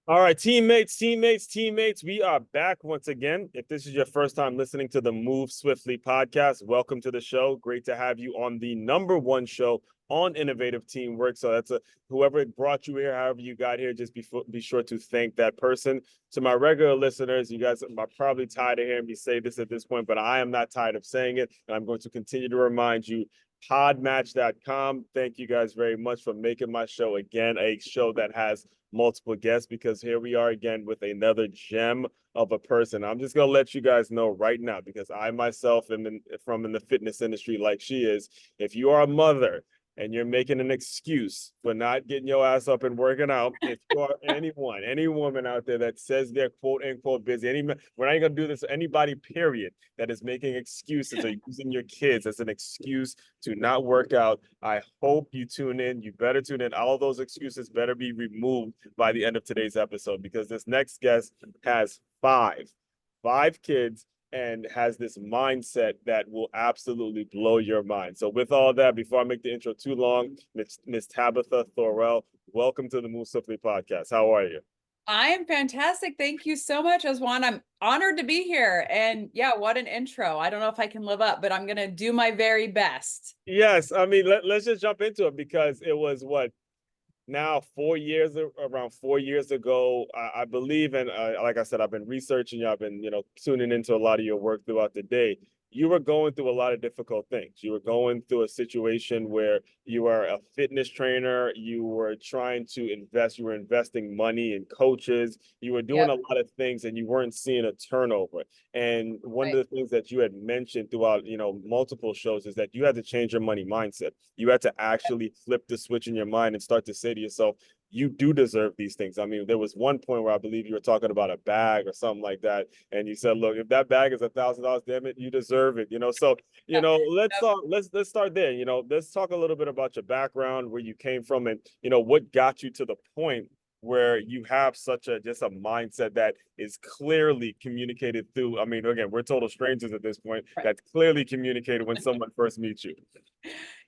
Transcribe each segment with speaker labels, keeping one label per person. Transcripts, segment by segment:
Speaker 1: All right, teammates, we are back once again. If this is your first time listening to the Move Swiftly podcast, welcome to the show. Great to have you on the number one show on innovative teamwork. So that's whoever brought you here, however you got here, just be sure to thank that person. To my regular listeners, you guys are probably tired of hearing me say this at this point, but I am not tired of saying it. And I'm going to continue to remind you, podmatch.com. Thank you guys very much for making my show again a show that has multiple guests, because here we are again with another gem of a person. I'm just gonna let you guys know right now, because I myself am in the fitness industry like she is. If you are a mother and you're making an excuse for not getting your ass up and working out, if you are any woman out there that says they're quote unquote busy, we're not gonna do this. Anybody, period, that is making excuses or using your kids as an excuse to not work out, I hope you tune in. You better tune in. All of those excuses better be removed by the end of today's episode, because this next guest has five kids and has this mindset that will absolutely blow your mind. So with all that, before I make the intro too long, Miss Tabatha Thorell, welcome to the Move Swiftly podcast. How are you?
Speaker 2: I am fantastic. Thank you so much, Aswan. I'm honored to be here. And yeah, what an intro. I don't know if I can live up, but I'm going to do my very best.
Speaker 1: Yes, I mean, let's just jump into it, because it was what, now 4 years, around 4 years ago, I believe. And like I said, I've been researching you. I've been, tuning into a lot of your work throughout the day. You were going through a lot of difficult things. You were going through a situation where you are a fitness trainer. You were trying to invest. You were investing money in coaches. You were doing
Speaker 2: Yep.
Speaker 1: a lot of things, and you weren't seeing a turnover. And one of
Speaker 2: Right.
Speaker 1: the things that you had mentioned throughout, multiple shows, is that you had to change your money mindset. You had to actually flip the switch in your mind and start to say to yourself, you do deserve these things. I mean, there was one point where I believe you were talking about a bag or something like that, and you said, "Look, if that bag is $1,000, damn it, you deserve it." So
Speaker 2: Yep.
Speaker 1: let's start there. Let's talk a little bit about your background, where you came from, and what got you to the point where you have such a just a mindset that is clearly communicated through. I mean, again, we're total strangers at this point.
Speaker 2: Right.
Speaker 1: That's clearly communicated when someone first meets you.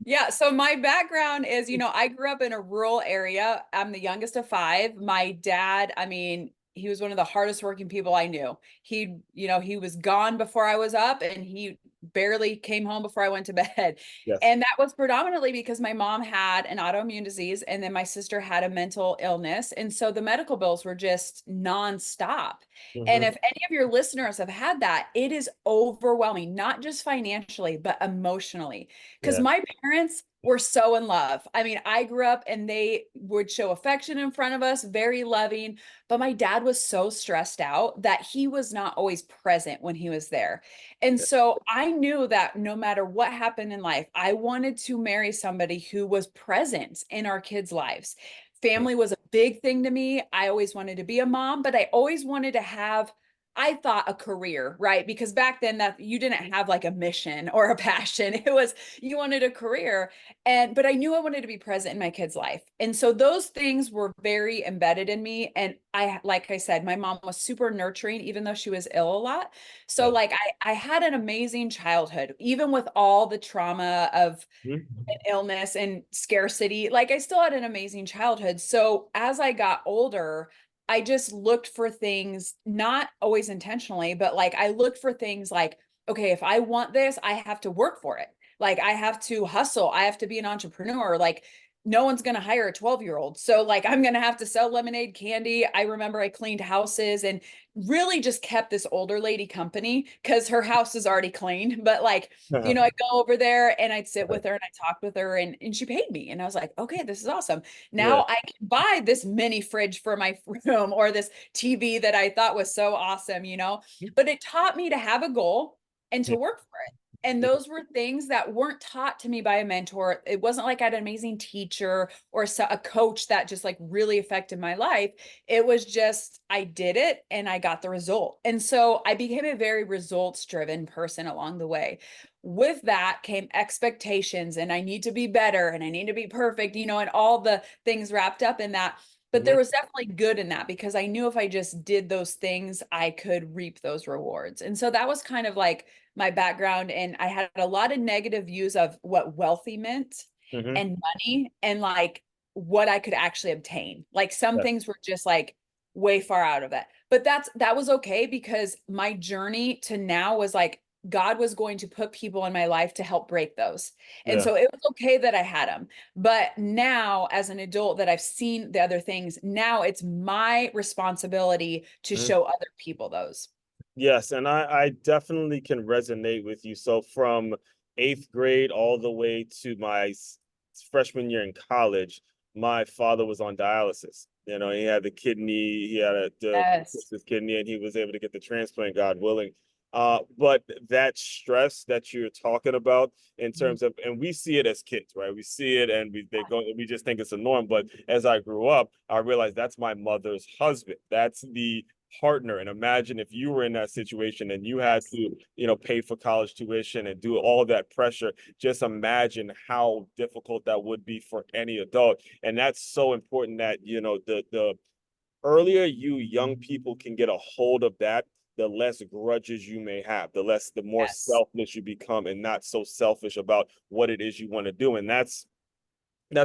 Speaker 2: Yeah, so my background is, I grew up in a rural area. I'm the youngest of five. My dad, I mean, he was one of the hardest working people I knew. He was gone before I was up, and he barely came home before I went to bed.
Speaker 1: Yes.
Speaker 2: And that was predominantly because my mom had an autoimmune disease, and then my sister had a mental illness. And so the medical bills were just nonstop. And
Speaker 1: Mm-hmm.
Speaker 2: if any of your listeners have had that, it is overwhelming, not just financially, but emotionally, because
Speaker 1: Yeah.
Speaker 2: my parents were so in love. I mean, I grew up and they would show affection in front of us, very loving, but my dad was so stressed out that he was not always present when he was there. And
Speaker 1: Yeah.
Speaker 2: so I knew that no matter what happened in life, I wanted to marry somebody who was present in our kids' lives. Family was a big thing to me. I always wanted to be a mom, but I always wanted to have, I thought, a career, right? Because back then that you didn't have like a mission or a passion. It was you wanted a career. But I knew I wanted to be present in my kid's life. And so those things were very embedded in me. And like I said, my mom was super nurturing, even though she was ill a lot. So
Speaker 1: Yeah.
Speaker 2: like I had an amazing childhood, even with all the trauma of
Speaker 1: Mhm.
Speaker 2: and illness and scarcity. Like I still had an amazing childhood. So as I got older, I just looked for things, not always intentionally, but like I looked for things like, okay, if I want this, I have to work for it. Like I have to hustle. I have to be an entrepreneur. Like no one's going to hire a 12-year-old. So like I'm going to have to sell lemonade candy. I remember I cleaned houses and really just kept this older lady company because her house is already cleaned. But like, I'd go over there and I'd sit with her and I talked with her and she paid me. And I was like, okay, this is awesome.
Speaker 1: Yeah.
Speaker 2: Now I can buy this mini fridge for my room or this TV that I thought was so awesome. But it taught me to have a goal and to
Speaker 1: Yeah.
Speaker 2: work for it. And those were things that weren't taught to me by a mentor. It wasn't like I had an amazing teacher or a coach that just like really affected my life. It was just, I did it and I got the result. And so I became a very results driven person along the way. With that came expectations, and I need to be better and I need to be perfect, and all the things wrapped up in that. But there
Speaker 1: Mhm.
Speaker 2: was definitely good in that because I knew if I just did those things, I could reap those rewards. And so that was kind of like my background. And I had a lot of negative views of what wealthy meant
Speaker 1: Mhm.
Speaker 2: and money and like what I could actually obtain. Like some
Speaker 1: Yeah.
Speaker 2: things were just like, way far out of it. But that was okay because my journey to now was like God was going to put people in my life to help break those. And
Speaker 1: Yeah.
Speaker 2: so it was okay that I had them. But now, as an adult that I've seen the other things, now it's my responsibility to
Speaker 1: Mhm.
Speaker 2: show other people those.
Speaker 1: Yes, and I definitely can resonate with you. So from eighth grade all the way to my freshman year in college, my father was on dialysis. You know, he had the kidney, he had the
Speaker 2: Yes.
Speaker 1: his kidney, and he was able to get the transplant, God willing. But that stress that you're talking about in
Speaker 2: Mhm.
Speaker 1: terms of, and we see it as kids, right? We see it and we just think it's a norm. But as I grew up, I realized that's my mother's husband. That's the partner. And imagine if you were in that situation and you had
Speaker 2: Yes.
Speaker 1: to, pay for college tuition and do all that pressure. Just imagine how difficult that would be for any adult. And that's so important that, the earlier you young people can get a hold of that, the less grudges you may have, the more
Speaker 2: Yes.
Speaker 1: selfless you become and not so selfish about what it is you want to do. And that's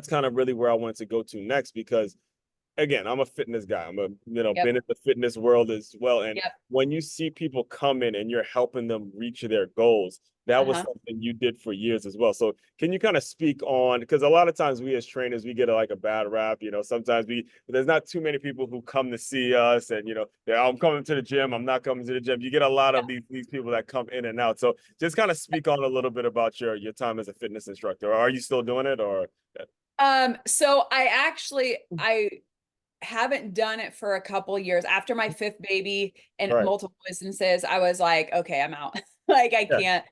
Speaker 1: kind of really where I wanted to go to next because again, I'm a fitness guy.
Speaker 2: Yep.
Speaker 1: Been in the fitness world as well. And
Speaker 2: Yep.
Speaker 1: when you see people come in and you're helping them reach their goals, that was
Speaker 2: Uh-huh.
Speaker 1: something you did for years as well. So can you kind of speak on, because a lot of times we as trainers, we get like a bad rap, sometimes there's not too many people who come to see us and, I'm coming to the gym. I'm not coming to the gym. You get a lot of these people that come in and out. So just kind of speak on a little bit about your time as a fitness instructor. Are you still doing it or?
Speaker 2: So I haven't done it for a couple years. After my fifth baby and
Speaker 1: Right.
Speaker 2: multiple instances, I was like, okay, I'm out. Like I
Speaker 1: Yeah.
Speaker 2: can't,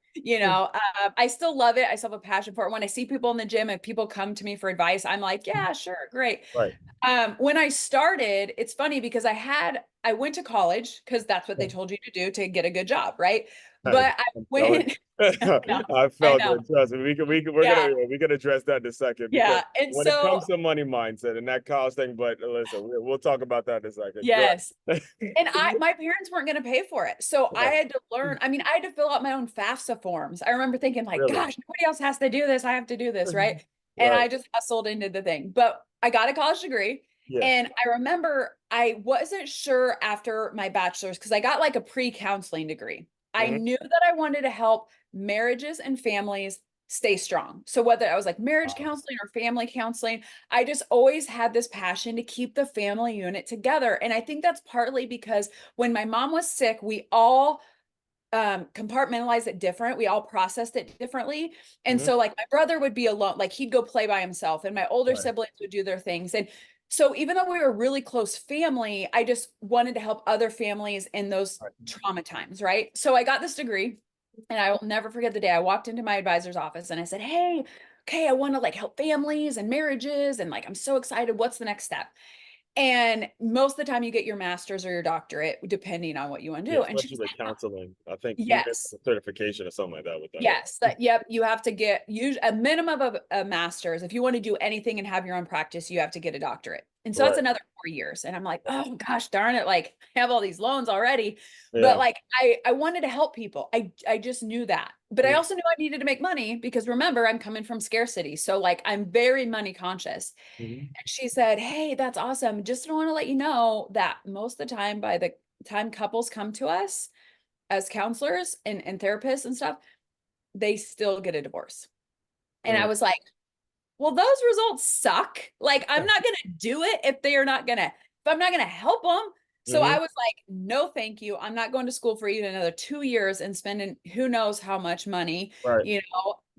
Speaker 2: I still love it. I still have a passion for it. When I see people in the gym and people come to me for advice, I'm like, yeah, sure, great.
Speaker 1: Right.
Speaker 2: When I started, it's funny because I went to college because that's what they told you to do to get a good job, right?
Speaker 1: I,
Speaker 2: But I
Speaker 1: I'm telling
Speaker 2: went,
Speaker 1: you.
Speaker 2: I know,
Speaker 1: I
Speaker 2: I
Speaker 1: felt
Speaker 2: know.
Speaker 1: it. Trust me.
Speaker 2: Yeah,
Speaker 1: We're gonna address that in a second because
Speaker 2: yeah. And
Speaker 1: when it
Speaker 2: so,
Speaker 1: comes to money mindset and that cost thing, but listen, we'll talk about that in a second. Go
Speaker 2: yes.
Speaker 1: ahead.
Speaker 2: And my parents weren't going to pay for it. So I
Speaker 1: Right.
Speaker 2: had to learn. I mean, I had to fill out my own FAFSA forms. I remember thinking like,
Speaker 1: Really.
Speaker 2: gosh, nobody else has to do this. I have to do this, right? And
Speaker 1: Right.
Speaker 2: I just hustled into the thing. But I got a college degree.
Speaker 1: Yeah.
Speaker 2: And I remember I wasn't sure after my bachelor's because I got like a pre-counseling degree. I
Speaker 1: Mhm.
Speaker 2: knew that I wanted to help marriages and families stay strong. So whether I was like marriage
Speaker 1: Wow.
Speaker 2: counseling or family counseling, I just always had this passion to keep the family unit together. And I think that's partly because when my mom was sick, we all compartmentalized it different. We all processed it differently. And
Speaker 1: Mhm.
Speaker 2: so like my brother would be alone, like he'd go play by himself, and my older
Speaker 1: Right.
Speaker 2: siblings would do their things. And so even though we were a really close family, I just wanted to help other families in those
Speaker 1: Right.
Speaker 2: trauma times, right? So I got this degree, and I will never forget the day I walked into my advisor's office and I said, "Hey, okay, I want to like help families and marriages, and like I'm so excited. What's the next step?" And most of the time you get your master's or your doctorate, depending on what you want to
Speaker 1: Yeah,
Speaker 2: do. And she
Speaker 1: especially
Speaker 2: was
Speaker 1: with
Speaker 2: like,
Speaker 1: counseling. I think even
Speaker 2: yes.
Speaker 1: a certification or something like that with that.
Speaker 2: Yes, that yep, you have to get a minimum of a master's. If you want to do anything and have your own practice, you have to get a doctorate. And so that's
Speaker 1: Right.
Speaker 2: another 4 years. And I'm like, oh gosh, darn it, like I have all these loans already. But
Speaker 1: Yeah.
Speaker 2: like I wanted to help people. I just knew that. But I
Speaker 1: Mhm.
Speaker 2: also knew I needed to make money because remember, I'm coming from scarcity. So like I'm very money conscious.
Speaker 1: Mhm.
Speaker 2: And she said, "Hey, that's awesome. Just want to let you know that most of the time by the time couples come to us as counselors and therapists and stuff, they still get a divorce." And I
Speaker 1: Mm.
Speaker 2: was like, well, those results suck. Like, I'm not going to do it if they are not going to, if I'm not going to help them. So I
Speaker 1: Mhm.
Speaker 2: was like, no, thank you. I'm not going to school for even another 2 years and spending who knows how much money,
Speaker 1: Right.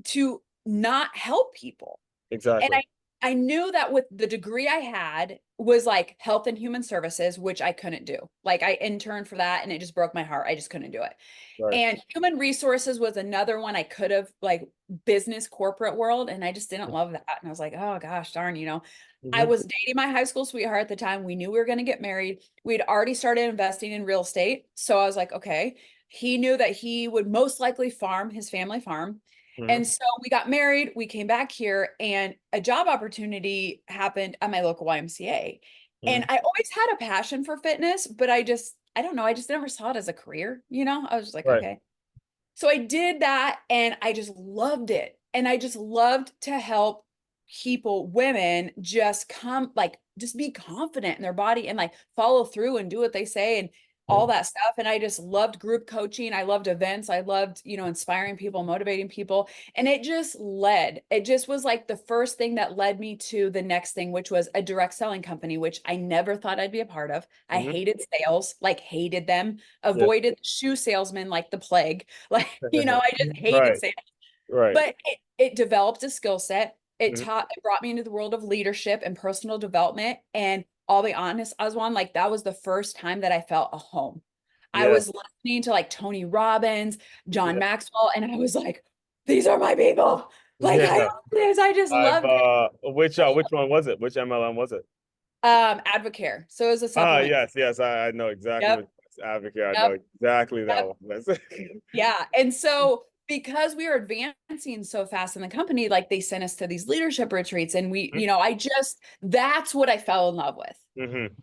Speaker 2: to not help people. And
Speaker 1: Exactly.
Speaker 2: I knew that with the degree I had was like health and human services, which I couldn't do. Like I interned for that and it just broke my heart. I just couldn't do it.
Speaker 1: Right.
Speaker 2: And human resources was another one I could have, like business corporate world, and I just didn't love that. And I was like, oh gosh, darn, I
Speaker 1: Mhm.
Speaker 2: was dating my high school sweetheart at the time. We knew we were going to get married. We'd already started investing in real estate. So I was like, okay. He knew that he would most likely farm his family farm. And
Speaker 1: Mhm.
Speaker 2: so we got married, we came back here, and a job opportunity happened at my local YMCA. And
Speaker 1: Mhm.
Speaker 2: I always had a passion for fitness, but I don't know, I just never saw it as a career, I was just like,
Speaker 1: Right.
Speaker 2: okay. So I did that and I just loved it. And I just loved to help people, women just come like just be confident in their body and like follow through and do what they say and all that stuff. And I just loved group coaching. I loved events. I loved, inspiring people, motivating people. And it just was like the first thing that led me to the next thing, which was a direct selling company, which I never thought I'd be a part of. I
Speaker 1: Mm-hmm.
Speaker 2: hated sales, like hated them,
Speaker 1: Yeah.
Speaker 2: avoided shoe salesmen like the plague. Like, I just hated
Speaker 1: Right.
Speaker 2: sales.
Speaker 1: Right.
Speaker 2: But it developed a skill set.
Speaker 1: Mm-hmm.
Speaker 2: It brought me into the world of leadership and personal development. And I'll be honest, Oswan, like that was the first time that I felt a home. I
Speaker 1: Yeah.
Speaker 2: was listening to like Tony Robbins, John
Speaker 1: Yeah.
Speaker 2: Maxwell, and I was like, these are my people. Like I
Speaker 1: Yeah.
Speaker 2: love this. I just
Speaker 1: I've
Speaker 2: loved it.
Speaker 1: which one was it? Which MLM was it?
Speaker 2: Advocare. So it was a
Speaker 1: Ah,
Speaker 2: supplement.
Speaker 1: yes, yes. I know exactly
Speaker 2: Yep.
Speaker 1: what Advocate. I know
Speaker 2: Yep.
Speaker 1: exactly that
Speaker 2: Yep.
Speaker 1: one. That's
Speaker 2: Yeah. And so because we were advancing so fast in the company, like they sent us to these leadership retreats and that's what I fell in love with.
Speaker 1: Mm-hmm.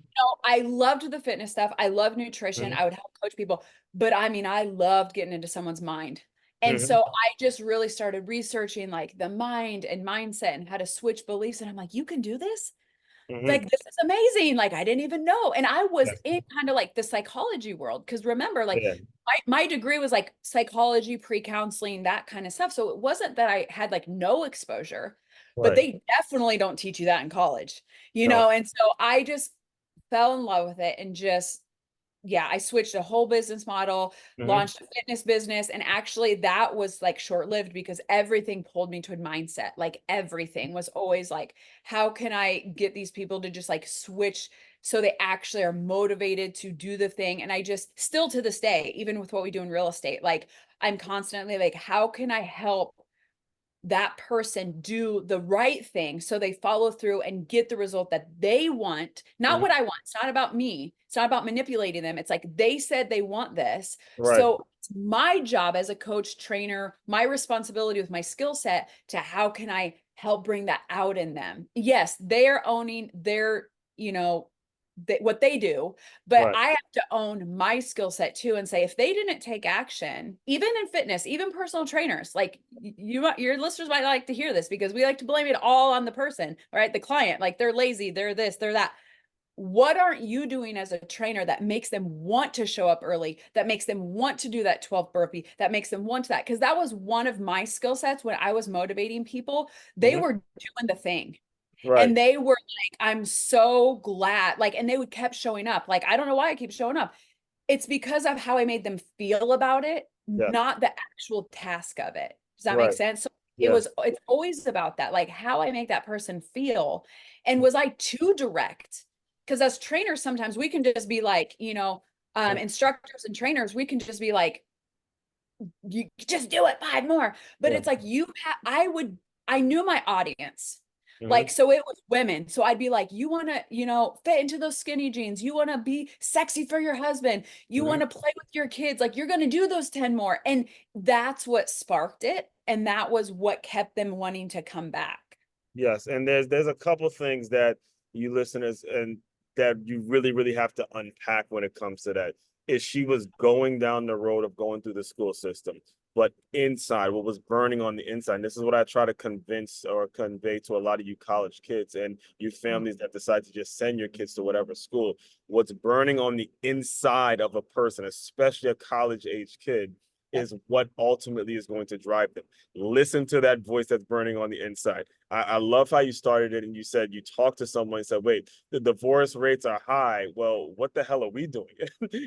Speaker 2: I loved the fitness stuff. I love nutrition.
Speaker 1: Mm-hmm.
Speaker 2: I would help coach people, but I mean, I loved getting into someone's mind. And
Speaker 1: Mm-hmm.
Speaker 2: so I just really started researching like the mind and mindset and how to switch beliefs. And I'm like, you can do this?
Speaker 1: Mm-hmm.
Speaker 2: Like, this is amazing. Like, I didn't even know. And I was
Speaker 1: Yes.
Speaker 2: in kind of like the psychology world. Cause remember, like
Speaker 1: Yeah.
Speaker 2: my degree was like psychology, pre-counseling, that kind of stuff. So it wasn't that I had like no exposure, but
Speaker 1: Right.
Speaker 2: they definitely don't teach you that in college,
Speaker 1: No.
Speaker 2: And so I just fell in love with it and just yeah, I switched a whole business model,
Speaker 1: Mm-hmm.
Speaker 2: launched a fitness business. And actually, that was like short lived because everything pulled me to mindset. Like, everything was always like, how can I get these people to just like switch so they actually are motivated to do the thing? And I just still to this day, even with what we do in real estate, like, I'm constantly like, how can I help that person do the right thing so they follow through and get the result that they want, not
Speaker 1: Mm-hmm.
Speaker 2: what I want. It's not about me. It's not about manipulating them. It's like they said they want this.
Speaker 1: Right.
Speaker 2: So it's my job as a coach, trainer, my responsibility with my skill set to how can I help bring that out in them? Yes, they are owning their, what they do, but
Speaker 1: Right.
Speaker 2: I have to own my skill set too and say if they didn't take action, even in fitness, even personal trainers, like your listeners might like to hear this because we like to blame it all on the person, right? The client, like they're lazy, they're this, they're that. What aren't you doing as a trainer that makes them want to show up early, that makes them want to do that 12 burpee, that makes them want to that? Because that was one of my skill sets when I was motivating people. They
Speaker 1: Mm-hmm.
Speaker 2: were doing the thing.
Speaker 1: Right.
Speaker 2: And they were like, I'm so glad. Like, and they would kept showing up. Like, I don't know why I keep showing up. It's because of how I made them feel about it,
Speaker 1: Yeah.
Speaker 2: not the actual task of it. Does that make
Speaker 1: Right.
Speaker 2: sense? So
Speaker 1: Yes.
Speaker 2: it's always about that, like how I make that person feel. And was I too direct? Because as trainers, sometimes we can just be like, instructors and trainers, we can just be like, you just do it 5 more. But
Speaker 1: Yeah.
Speaker 2: it's like I knew my audience.
Speaker 1: Mm-hmm.
Speaker 2: Like, so it was women. So I'd be like, you want to, fit into those skinny jeans. You want to be sexy for your husband. You
Speaker 1: Mm-hmm.
Speaker 2: want to play with your kids. Like, you're going to do those 10 more. And that's what sparked it. And that was what kept them wanting to come back.
Speaker 1: Yes, and there's a couple things that you listeners and that you really really have to unpack when it comes to that. Is she was going down the road of going through the school system, but inside, what was burning on the inside? And this is what I try to convince or convey to a lot of you college kids and you families that decide to just send your kids to whatever school. What's burning on the inside of a person, especially a college age kid,
Speaker 2: Yep.
Speaker 1: is what ultimately is going to drive them. Listen to that voice that's burning on the inside. I love how you started it and you said you talked to someone and said, wait, the divorce rates are high. Well, what the hell are we doing?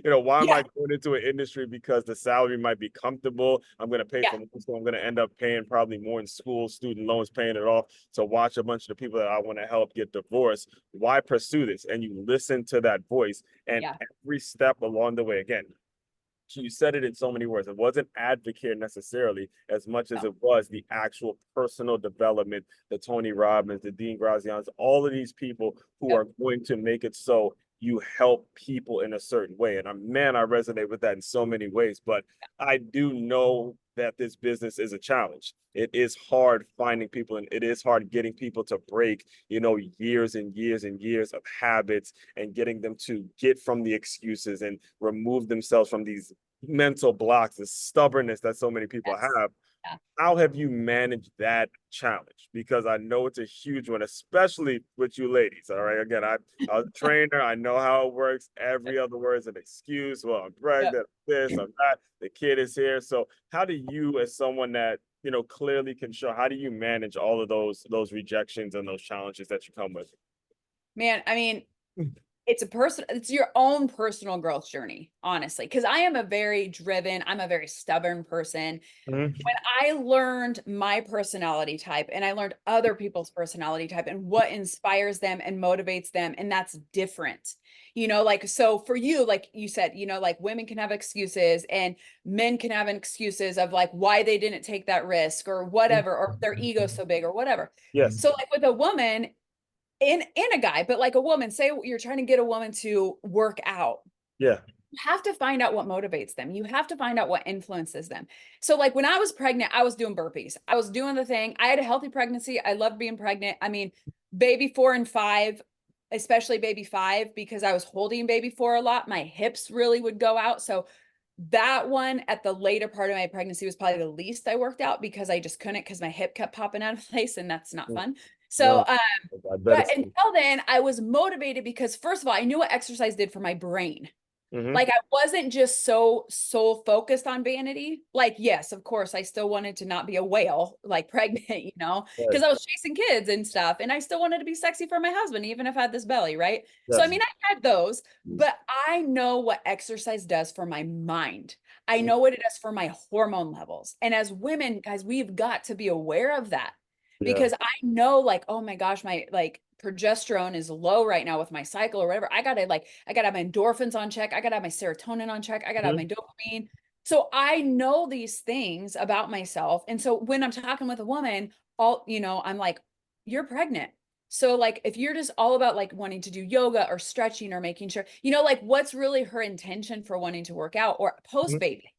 Speaker 1: Why am I
Speaker 2: Yeah.
Speaker 1: going into an industry because the salary might be comfortable? I'm going to pay
Speaker 2: Yeah.
Speaker 1: for school. I'm going to end up paying probably more in school, student loans, paying it off to watch a bunch of the people that I want to help get divorced. Why pursue this? And you listen to that voice and
Speaker 2: Yeah.
Speaker 1: every step along the way, again, you said it in so many words. It wasn't advocate necessarily as much as
Speaker 2: No.
Speaker 1: it was the actual personal development, the Tony Robbins, the Dean Grazians, all of these people who
Speaker 2: Yep.
Speaker 1: are going to make it so you help people in a certain way. And man, I resonate with that in so many ways. But I do know that this business is a challenge. It is hard finding people and it is hard getting people to break, years and years and years of habits and getting them to get from the excuses and remove themselves from these mental blocks, the stubbornness that so many people
Speaker 2: Yes.
Speaker 1: have.
Speaker 2: Yeah.
Speaker 1: how have you managed that challenge? Because I know it's a huge one, especially with you ladies. All right. Again, I was a trainer. I know how it works. Every other word is an excuse. Well, I'm
Speaker 2: Yep.
Speaker 1: pregnant, this, I'm that, the kid is here. So how do you, as someone that, clearly can show, how do you manage all of those rejections and those challenges that you come with?
Speaker 2: Man, I mean, it's your own personal growth journey, honestly, because I am a very driven, I'm a very stubborn person.
Speaker 1: Mhm.
Speaker 2: When I learned my personality type and I learned other people's personality type and what inspires them and motivates them, and that's different. Like, so for you, like you said, like women can have excuses and men can have excuses of like why they didn't take that risk or whatever, or their ego's so big or whatever.
Speaker 1: Yes.
Speaker 2: So like with a woman in a guy, but like a woman, say you're trying to get a woman to work out.
Speaker 1: Yeah.
Speaker 2: You have to find out what motivates them. You have to find out what influences them. So, like when I was pregnant, I was doing burpees. I was doing the thing. I had a healthy pregnancy. I loved being pregnant. I mean, baby 4 and 5, especially baby 5, because I was holding baby 4 a lot, my hips really would go out. So, that one at the later part of my pregnancy was probably the least I worked out because I just couldn't because my hip kept popping out of place and that's not fun. So,
Speaker 1: No, I bet
Speaker 2: but
Speaker 1: it's.
Speaker 2: until then, I was motivated because first of all, I knew what exercise did for my brain.
Speaker 1: Hmm.
Speaker 2: Like I wasn't just so soul focused on vanity. Like, yes, of course, I still wanted to not be a whale, like pregnant,
Speaker 1: Right.
Speaker 2: because I was chasing kids and stuff. And I still wanted to be sexy for my husband, even if I had this belly, right? So, I
Speaker 1: Yes.
Speaker 2: mean, I had those, but I know what exercise does for my mind. I
Speaker 1: Mhm.
Speaker 2: know what it does for my hormone levels. And as women, guys, we've got to be aware of that
Speaker 1: Yeah.
Speaker 2: because I know, like, oh my gosh, my like progesterone is low right now with my cycle or whatever. I gotta have my endorphins on check. I gotta have my serotonin on check. I gotta have my
Speaker 1: Mhm.
Speaker 2: dopamine. So I know these things about myself. And so when I'm talking with a woman, I'm like, you're pregnant. So like if you're just all about like wanting to do yoga or stretching or making sure, like what's really her intention for wanting to work out or post
Speaker 1: Mhm.
Speaker 2: baby?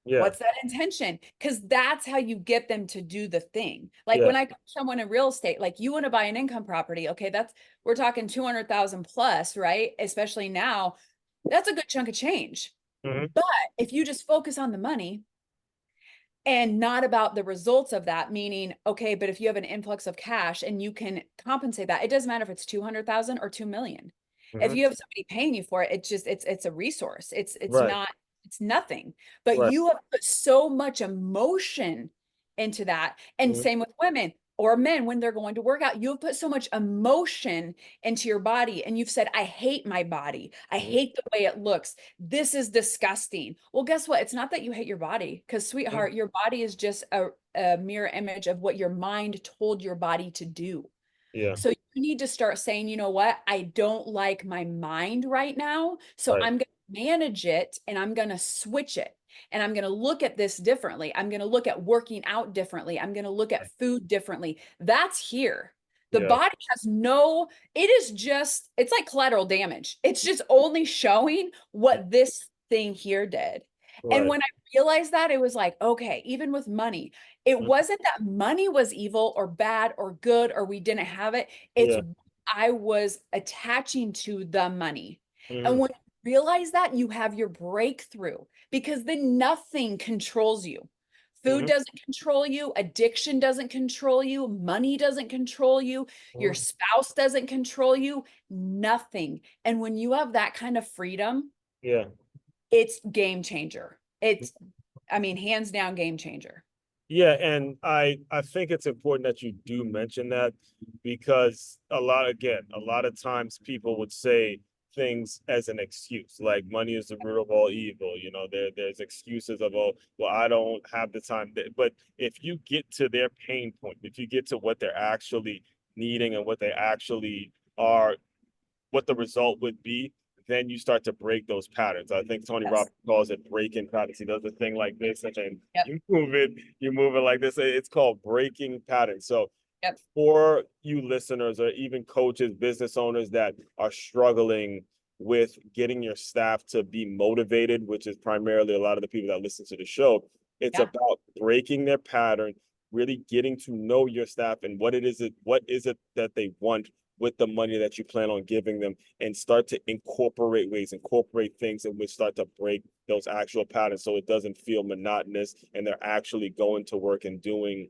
Speaker 1: Yeah.
Speaker 2: What's that intention? Because that's how you get them to do the thing. Like
Speaker 1: Yeah.
Speaker 2: when I coach someone in real estate, like you want to buy an income property. Okay, we're talking 200,000 plus, right? Especially now, that's a good chunk of change.
Speaker 1: Hmm.
Speaker 2: But if you just focus on the money and not about the results of that, meaning, okay, but if you have an influx of cash and you can compensate that, it doesn't matter if it's 200,000 or 2 million. If
Speaker 1: Hmm.
Speaker 2: you have somebody paying you for it, it's a resource. It's
Speaker 1: Right.
Speaker 2: not, it's nothing. But
Speaker 1: Right.
Speaker 2: you have put so much emotion into that. And
Speaker 1: Hmm.
Speaker 2: same with women or men when they're going to work out, you've put so much emotion into your body and you've said, I hate my body. I
Speaker 1: Hmm.
Speaker 2: hate the way it looks. This is disgusting. Well, guess what? It's not that you hate your body because, sweetheart, your body is just a mirror image of what your mind told your body to do.
Speaker 1: Yeah.
Speaker 2: So you need to start saying, you know what? I don't like my mind right now. So
Speaker 1: Right.
Speaker 2: I'm going to manage it and I'm going to switch it. And I'm going to look at this differently. I'm going to look at working out differently. I'm going to look at food differently. That's here. The
Speaker 1: Yeah.
Speaker 2: body has it's like collateral damage. It's just only showing what this thing here did. And
Speaker 1: Right.
Speaker 2: when I realized that, it was like, okay, even with money, it
Speaker 1: Mhm.
Speaker 2: wasn't that money was evil or bad or good or we didn't have it. It's
Speaker 1: Yeah.
Speaker 2: I was attaching to the money. And
Speaker 1: Hmm.
Speaker 2: when you realize that, you have your breakthrough because then nothing controls you. Food
Speaker 1: Hmm.
Speaker 2: doesn't control you, addiction doesn't control you, money doesn't control you, your spouse doesn't control you, nothing. And when you have that kind of freedom,
Speaker 1: Yeah.
Speaker 2: it's game changer. I mean, hands down game changer.
Speaker 1: Yeah, and I think it's important that you do mention that because a lot of times people would say things as an excuse, like money is the root of all evil. There's excuses of, oh, well, I don't have the time. But if you get to their pain point, if you get to what they're actually needing and what they actually are, what the result would be, then you start to break those patterns. I think Tony
Speaker 2: Yes.
Speaker 1: Robbins calls it breaking patterns. He does a thing like this, and then
Speaker 2: Yep.
Speaker 1: you move it like this. It's called breaking patterns. So
Speaker 2: Yep.
Speaker 1: for you listeners or even coaches, business owners that are struggling with getting your staff to be motivated, which is primarily a lot of the people that listen to the show, it's
Speaker 2: Yeah.
Speaker 1: about breaking their pattern, really getting to know your staff and what is it that they want with the money that you plan on giving them, and start to incorporate things that would start to break those actual patterns so it doesn't feel monotonous and they're actually going to work and doing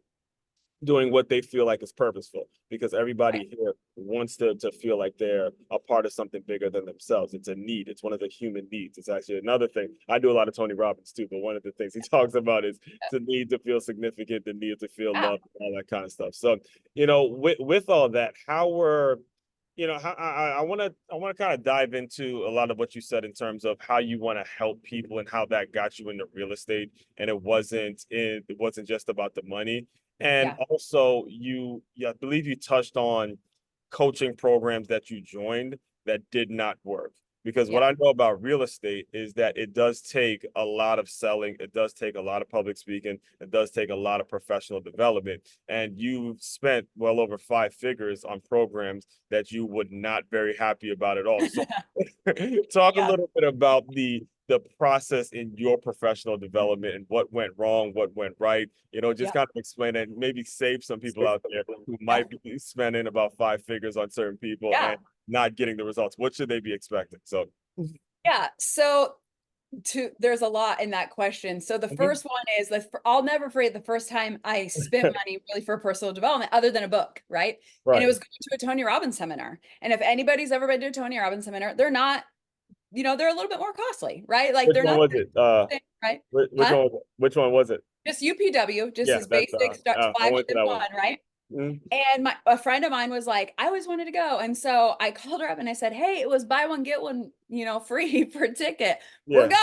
Speaker 1: what they feel like is purposeful, because
Speaker 2: Right.
Speaker 1: everybody here wants to feel like they're a part of something bigger than themselves. It's a need. It's one of the human needs. It's actually another thing. I do a lot of Tony Robbins too, but one of the things he talks about is the need to feel significant, the need to feel
Speaker 2: Yeah.
Speaker 1: loved, all that kind of stuff. So, with all that, how were how I want to kind of dive into a lot of what you said in terms of how you want to help people and how that got you into real estate, and it wasn't just about the money. And
Speaker 2: Yeah.
Speaker 1: also, I believe you touched on coaching programs that you joined that did not work. Because what
Speaker 2: Yeah.
Speaker 1: I know about real estate is that it does take a lot of selling, it does take a lot of public speaking, it does take a lot of professional development. And you spent well over 5 figures on programs that you would not very happy about at all. So talk a
Speaker 2: Yeah.
Speaker 1: little bit about the process in your professional development and what went wrong, what went right. Just
Speaker 2: Yeah.
Speaker 1: kind of explain it and maybe save some people out there who
Speaker 2: Yeah.
Speaker 1: might be spending about 5 figures on certain people
Speaker 2: Yeah.
Speaker 1: and not getting the results. What should they be expecting? So,
Speaker 2: Yeah. So there's a lot in that question. So the
Speaker 1: mhm,
Speaker 2: first one is I'll never forget the first time I spent money really for personal development other than a book, right? And it
Speaker 1: right.
Speaker 2: was going to a Tony Robbins seminar. And if anybody's ever been to a Tony Robbins seminar, they're not, they're a little bit more costly, right? Like
Speaker 1: Which
Speaker 2: they're
Speaker 1: one
Speaker 2: not
Speaker 1: was it?
Speaker 2: the same, right?
Speaker 1: Which
Speaker 2: Huh?
Speaker 1: one was it? Which one was it?
Speaker 2: Just UPW, just
Speaker 1: Yeah,
Speaker 2: as
Speaker 1: that's
Speaker 2: basic stuff,
Speaker 1: I
Speaker 2: five
Speaker 1: went to
Speaker 2: in
Speaker 1: that one.
Speaker 2: one, right?
Speaker 1: Mhm.
Speaker 2: And a friend of mine was like, I always wanted to go. And so I called her up and I said, hey, it was buy one, get one, free for a ticket. We're
Speaker 1: Yeah.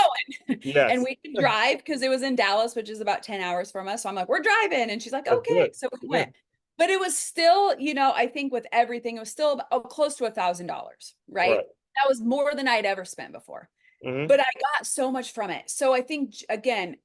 Speaker 2: going. And
Speaker 1: Yes.
Speaker 2: we could drive because it was in Dallas, which is about 10 hours from us. So I'm like, we're driving. And she's like,
Speaker 1: That's good.
Speaker 2: okay. So we
Speaker 1: Yeah.
Speaker 2: went. But it was still, I think with everything, it was still close to $1,000, right?
Speaker 1: Right.
Speaker 2: That was more than I'd ever spent before.
Speaker 1: Hmm.
Speaker 2: But I got so much from it. So I think, again,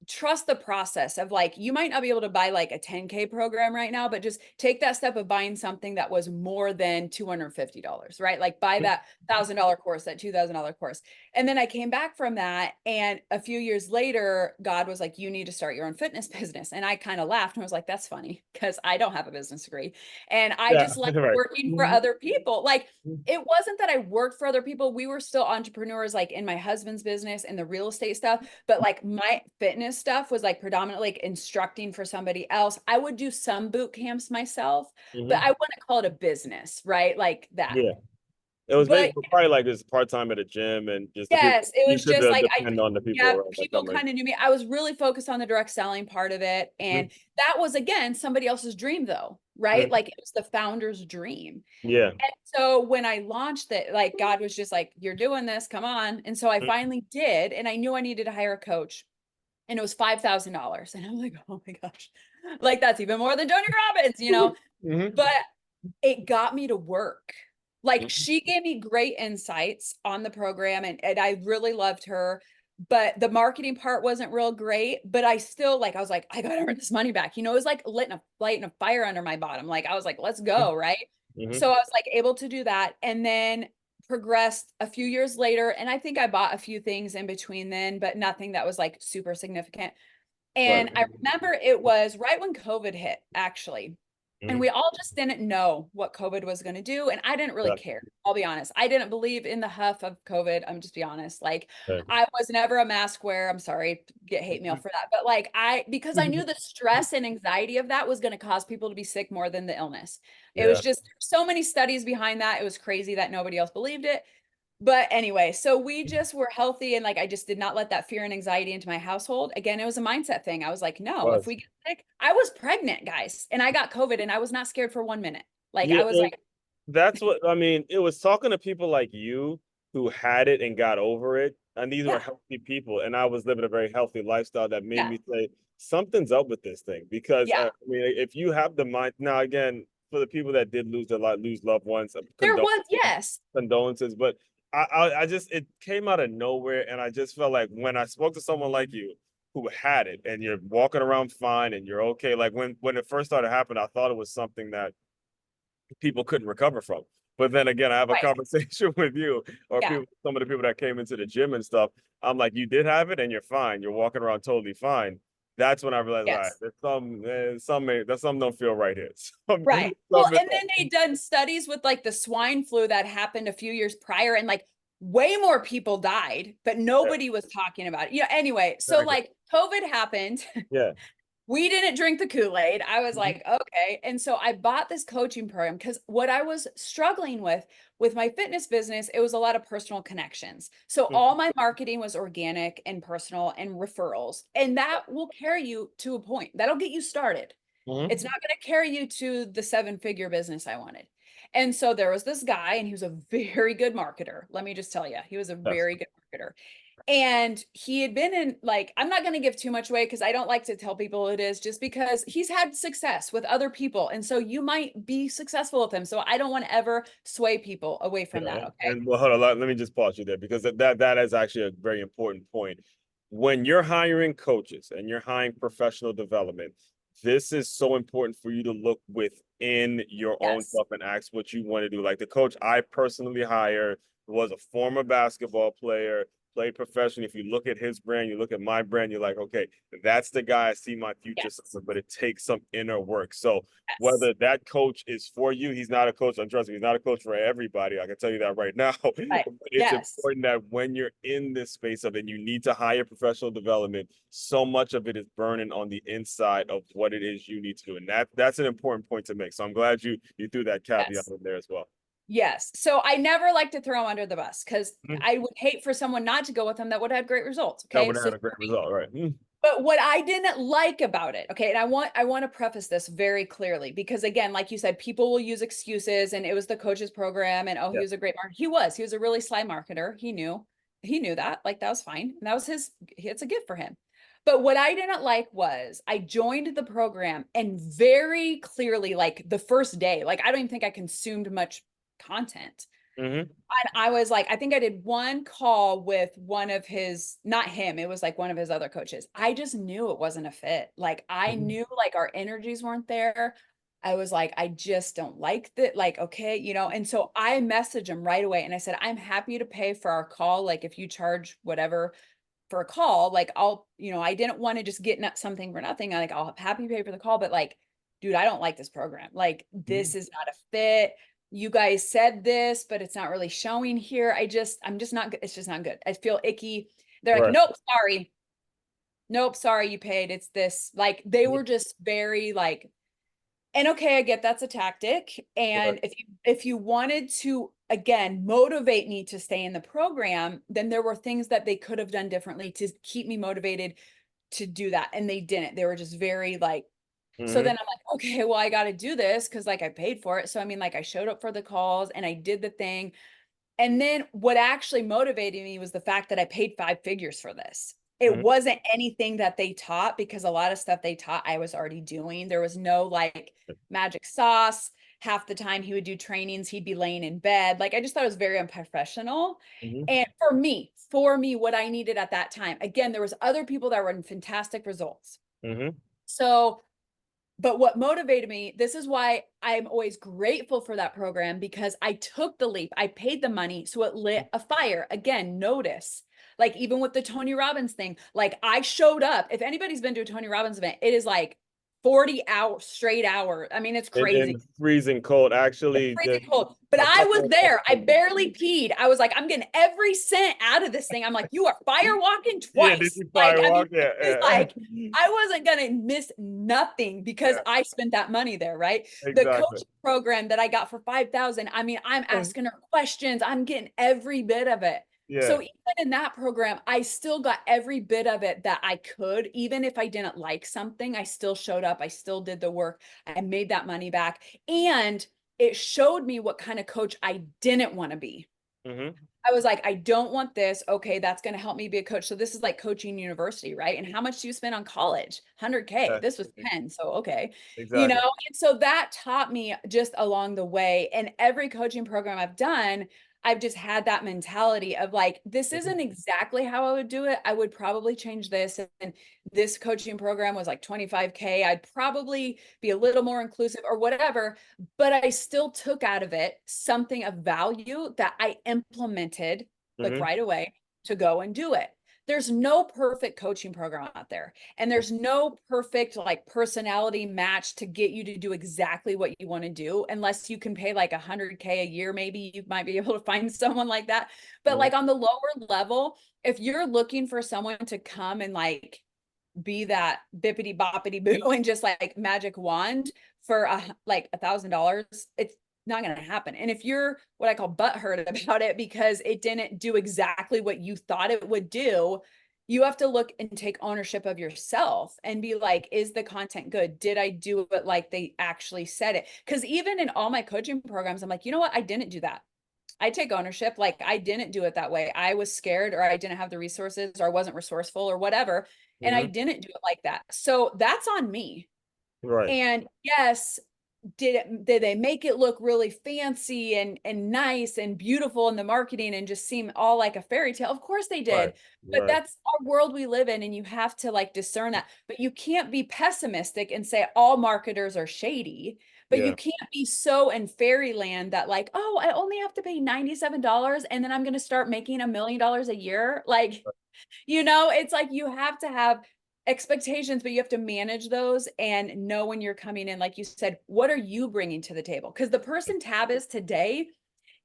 Speaker 2: trust the process of like, you might not be able to buy like a 10K program right now, but just take that step of buying something that was more than $250, right? Like buy that $1,000 course, that $2,000 course. And then I came back from that. And a few years later, God was like, you need to start your own fitness business. And I kind of laughed and was like, that's funny because I don't have a business degree. And I
Speaker 1: Yeah.
Speaker 2: just like
Speaker 1: Right.
Speaker 2: working for
Speaker 1: Mhm.
Speaker 2: other people. Like, it wasn't that I worked for other people. We were still entrepreneurs, like in my husband's business and the real estate stuff. But like my fitness stuff was like predominantly like instructing for somebody else. I would do some boot camps myself, but I
Speaker 1: Mhm.
Speaker 2: wouldn't call it a business, right? Like that.
Speaker 1: Yeah. It was
Speaker 2: But
Speaker 1: probably like this part time at a gym, and just the people
Speaker 2: yes, it
Speaker 1: you
Speaker 2: was
Speaker 1: could
Speaker 2: just like
Speaker 1: depend on the people
Speaker 2: yeah,
Speaker 1: around that
Speaker 2: people
Speaker 1: coming.
Speaker 2: kind of knew me. I was really focused on the direct selling part of it. And
Speaker 1: Mhm.
Speaker 2: that was again somebody else's dream though, right?
Speaker 1: Mhm.
Speaker 2: Like it was the founder's dream.
Speaker 1: Yeah.
Speaker 2: And so when I launched it, like God was just like, you're doing this, come on. And so I
Speaker 1: Mhm.
Speaker 2: finally did. And I knew I needed to hire a coach. And it was $5,000. And I'm like, oh my gosh, like that's even more than Tony Robbins.
Speaker 1: Mhm.
Speaker 2: But it got me to work. Like
Speaker 1: Mhm.
Speaker 2: she gave me great insights on the program and I really loved her. But the marketing part wasn't real great. But I still like, I was like, I gotta earn this money back. It was like lighting a fire under my bottom. Like I was like, let's go, right?
Speaker 1: Mhm.
Speaker 2: So I was like able to do that. And then progressed a few years later. And I think I bought a few things in between then, but nothing that was like super significant.
Speaker 1: Right.
Speaker 2: And I remember it was right when COVID hit, actually. And
Speaker 1: Mhm.
Speaker 2: we all just didn't know what COVID was going to do. And I didn't really
Speaker 1: Yeah.
Speaker 2: care. I'll be honest. I didn't believe in the huff of COVID. I'm just be honest. Like
Speaker 1: Right.
Speaker 2: I was never a mask wearer. I'm sorry, get hate mail for that. But like because I knew the stress and anxiety of that was going to cause people to be sick more than the illness. It
Speaker 1: Yeah.
Speaker 2: was just so many studies behind that. It was crazy that nobody else believed it. But anyway, so we just were healthy and like I just did not let that fear and anxiety into my household. Again, it was a mindset thing. I was like, no, if
Speaker 1: Was.
Speaker 2: we get sick, I was pregnant, guys, and I got COVID and I was not scared for 1 minute. Like
Speaker 1: Yeah.
Speaker 2: I was like,
Speaker 1: That's what I mean. It was talking to people like you who had it and got over it. And these were
Speaker 2: yeah,
Speaker 1: healthy people. And I was living a very healthy lifestyle that made
Speaker 2: yeah,
Speaker 1: me say, something's up with this thing. Because
Speaker 2: yeah.
Speaker 1: I mean, if you have the mind now, again, for the people that did lose loved ones,
Speaker 2: There was, yes.
Speaker 1: condolences. But I just, it came out of nowhere. And I just felt like when I spoke to someone like you who had it and you're walking around fine and you're okay, like when it first started happening, I thought it was something that people couldn't recover from. But then again, I have a
Speaker 2: Right.
Speaker 1: conversation with you or
Speaker 2: Yeah.
Speaker 1: some of the people that came into the gym and stuff. I'm like, you did have it and you're fine. You're walking around totally fine. That's when I realized, all right,
Speaker 2: Yes.
Speaker 1: there's some don't feel right here.
Speaker 2: Right. Well,
Speaker 1: Some-
Speaker 2: and then they done studies with like the swine flu that happened a few years prior, and like way more people died, but
Speaker 1: yeah,
Speaker 2: nobody was talking about it. Yeah. Anyway, so
Speaker 1: exactly.
Speaker 2: like COVID happened.
Speaker 1: Yeah.
Speaker 2: We didn't drink the Kool-Aid. I was
Speaker 1: Mhm.
Speaker 2: like, okay. And so I bought this coaching program because what I was struggling with my fitness business, it was a lot of personal connections. So all my marketing was organic and personal and referrals. And that will carry you to a point. That'll get you started. It's
Speaker 1: Mhm.
Speaker 2: not going to carry you to the seven-figure business I wanted. And so there was this guy, and he was a very good marketer. Let me just tell you, he was a
Speaker 1: Yes.
Speaker 2: very good marketer. And he had been in, like, I'm not going to give too much away because I don't like to tell people it is, just because he's had success with other people. And so you might be successful with him. So I don't want to ever sway people away from
Speaker 1: Yeah.
Speaker 2: that. Okay.
Speaker 1: And well, hold on, let me just pause you there because that is actually a very important point. When you're hiring coaches and you're hiring professional development, this is so important for you to look within your own
Speaker 2: Yes.
Speaker 1: self and ask what you want to do. Like the coach I personally hired was a former basketball player, played professionally. If you look at his brand, you look at my brand, you're like, okay, that's the guy I see my future,
Speaker 2: Yes.
Speaker 1: but it takes some inner work. So
Speaker 2: Yes.
Speaker 1: whether that coach is for you, he's not a coach. I'm trusting he's not a coach for everybody. I can tell you that right now.
Speaker 2: Right.
Speaker 1: But it's
Speaker 2: Yes.
Speaker 1: important that when you're in this space of it, you need to hire professional development. So much of it is burning on the inside of what it is you need to do, and that's an important point to make. So I'm glad you threw that caveat
Speaker 2: Yes.
Speaker 1: in there as well.
Speaker 2: Yes. So I never like to throw him under the bus because
Speaker 1: Mhm.
Speaker 2: I would hate for someone not to go with him that would have great results.
Speaker 1: That
Speaker 2: Okay.
Speaker 1: would have
Speaker 2: So
Speaker 1: had a great result, right? Mhm.
Speaker 2: but what I didn't like about it, okay, and I want to preface this very clearly because again, like you said, people will use excuses and it was the coach's program and oh, he
Speaker 1: Yeah.
Speaker 2: was a great marketer. He was a really sly marketer. He knew that. Like that was fine. And that was it's a gift for him. But what I didn't like was I joined the program and very clearly, like the first day, like I don't even think I consumed much content.
Speaker 1: Mm-hmm.
Speaker 2: And I was like, I think I did one call with one of his, not him, it was like one of his other coaches. I just knew it wasn't a fit. Like I
Speaker 1: Mm-hmm.
Speaker 2: knew like our energies weren't there. I was like, I just don't like that. Like, okay, and so I messaged him right away and I said, I'm happy to pay for our call. Like if you charge whatever for a call, like I didn't want to just get something for nothing. Like I'll happy pay for the call, but like, dude, I don't like this program. Like this is not a fit. You guys said this, but it's not really showing here. I'm just not good. It's just not good. I feel icky. They're like,
Speaker 1: Right.
Speaker 2: nope, sorry. Nope, sorry, you paid. It's this. Like they were just very like, and okay, I get that's a tactic.
Speaker 1: Right.
Speaker 2: And if you wanted to again motivate me to stay in the program, then there were things that they could have done differently to keep me motivated to do that. And they didn't. They were just very like, so
Speaker 1: Mm-hmm.
Speaker 2: then I'm like, okay, well, I got to do this because like I paid for it. So I mean, like I showed up for the calls and I did the thing. And then what actually motivated me was the fact that I paid 5 figures for this. It
Speaker 1: Mm-hmm.
Speaker 2: wasn't anything that they taught because a lot of stuff they taught I was already doing. There was no like magic sauce. Half the time he would do trainings, he'd be laying in bed. Like I just thought it was very unprofessional.
Speaker 1: Mm-hmm.
Speaker 2: And for me, what I needed at that time, again, there was other people that were in fantastic results.
Speaker 1: Mm-hmm.
Speaker 2: So but what motivated me, this is why I'm always grateful for that program because I took the leap. I paid the money. So it lit a fire. Again, notice, like even with the Tony Robbins thing, like I showed up. If anybody's been to a Tony Robbins event, it is like 40 hours, straight hours. I mean, it's crazy.
Speaker 1: In freezing cold,
Speaker 2: It's
Speaker 1: actually,
Speaker 2: freezing cold. But
Speaker 1: a
Speaker 2: I was
Speaker 1: couple.
Speaker 2: there. I barely peed. I was like, I'm getting every cent out of this thing. I'm like, you are firewalking
Speaker 1: Yeah, did
Speaker 2: twice.
Speaker 1: you
Speaker 2: Like, I mean,
Speaker 1: firewalk?
Speaker 2: it
Speaker 1: Yeah,
Speaker 2: was
Speaker 1: yeah.
Speaker 2: like, I wasn't going to miss nothing because
Speaker 1: Yeah,
Speaker 2: I spent that money there, right? The
Speaker 1: exactly.
Speaker 2: coaching program that I got for 5,000, I mean, I'm asking her questions. I'm getting every bit of it.
Speaker 1: Yeah.
Speaker 2: So even in that program, I still got every bit of it that I could. Even if I didn't like something, I still showed up. I still did the work. I made that money back. And it showed me what kind of coach I didn't want to be.
Speaker 1: Mm-hmm.
Speaker 2: I was like, I don't want this. Okay, that's going to help me be a coach. So this is like coaching university, right? And how much do you spend on college? 100K.
Speaker 1: Yeah,
Speaker 2: This was 10. So okay.
Speaker 1: exactly.
Speaker 2: And so that taught me just along the way. And every coaching program I've done, I've just had that mentality of like, this
Speaker 1: Mhm.
Speaker 2: isn't exactly how I would do it. I would probably change this. And this coaching program was like 25K. I'd probably be a little more inclusive or whatever, but I still took out of it something of value that I implemented like
Speaker 1: Mhm.
Speaker 2: right away to go and do it. there's no perfect coaching program out there. And there's no perfect like personality match to get you to do exactly what you want to do, unless you can pay like $100K a year. Maybe you might be able to find someone like that. But like on the lower level, if you're looking for someone to come and like be that bippity boppity boo and just like magic wand for like $1,000, it's not going to happen. And if you're what I call butthurt about it because it didn't do exactly what you thought it would do, you have to look and take ownership of yourself and be like, is the content good? Did I do it like they actually said it? Because even in all my coaching programs, I'm like, you know what? I didn't do that. I take ownership. Like I didn't do it that way. I was scared, or I didn't have the resources, or I wasn't resourceful or whatever. And I
Speaker 1: Mm-hmm.
Speaker 2: didn't do it like that. So that's on me.
Speaker 1: Right.
Speaker 2: And yes, did they make it look really fancy and nice and beautiful in the marketing and just seem all like a fairy tale? Of course they
Speaker 1: Right.
Speaker 2: did. But
Speaker 1: Right.
Speaker 2: that's our world we live in, and you have to like discern that. But you can't be pessimistic and say all marketers are shady. But you
Speaker 1: Yeah.
Speaker 2: can't be so in fairyland that like, oh, I only have to pay $97 and then I'm going to start making $1 million a year. Like, it's like you have to have expectations, but you have to manage those and know when you're coming in. Like you said, what are you bringing to the table? Because the person Tab is today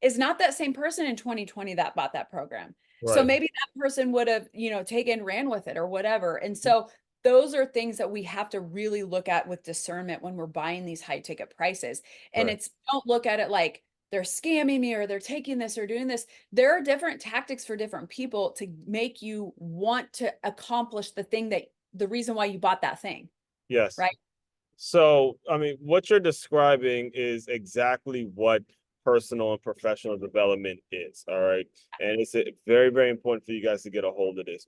Speaker 2: is not that same person in 2020 that bought that program. So
Speaker 1: Right.
Speaker 2: maybe that person would have, taken, ran with it or whatever. And so those are things that we have to really look at with discernment when we're buying these high ticket prices. And
Speaker 1: Right.
Speaker 2: it's, don't look at it like they're scamming me or they're taking this or doing this. There are different tactics for different people to make you want to accomplish the reason why you bought that thing,
Speaker 1: Yes.
Speaker 2: right?
Speaker 1: So, I mean, what you're describing is exactly what personal and professional development is. All right. And it's very, very important for you guys to get a hold of this.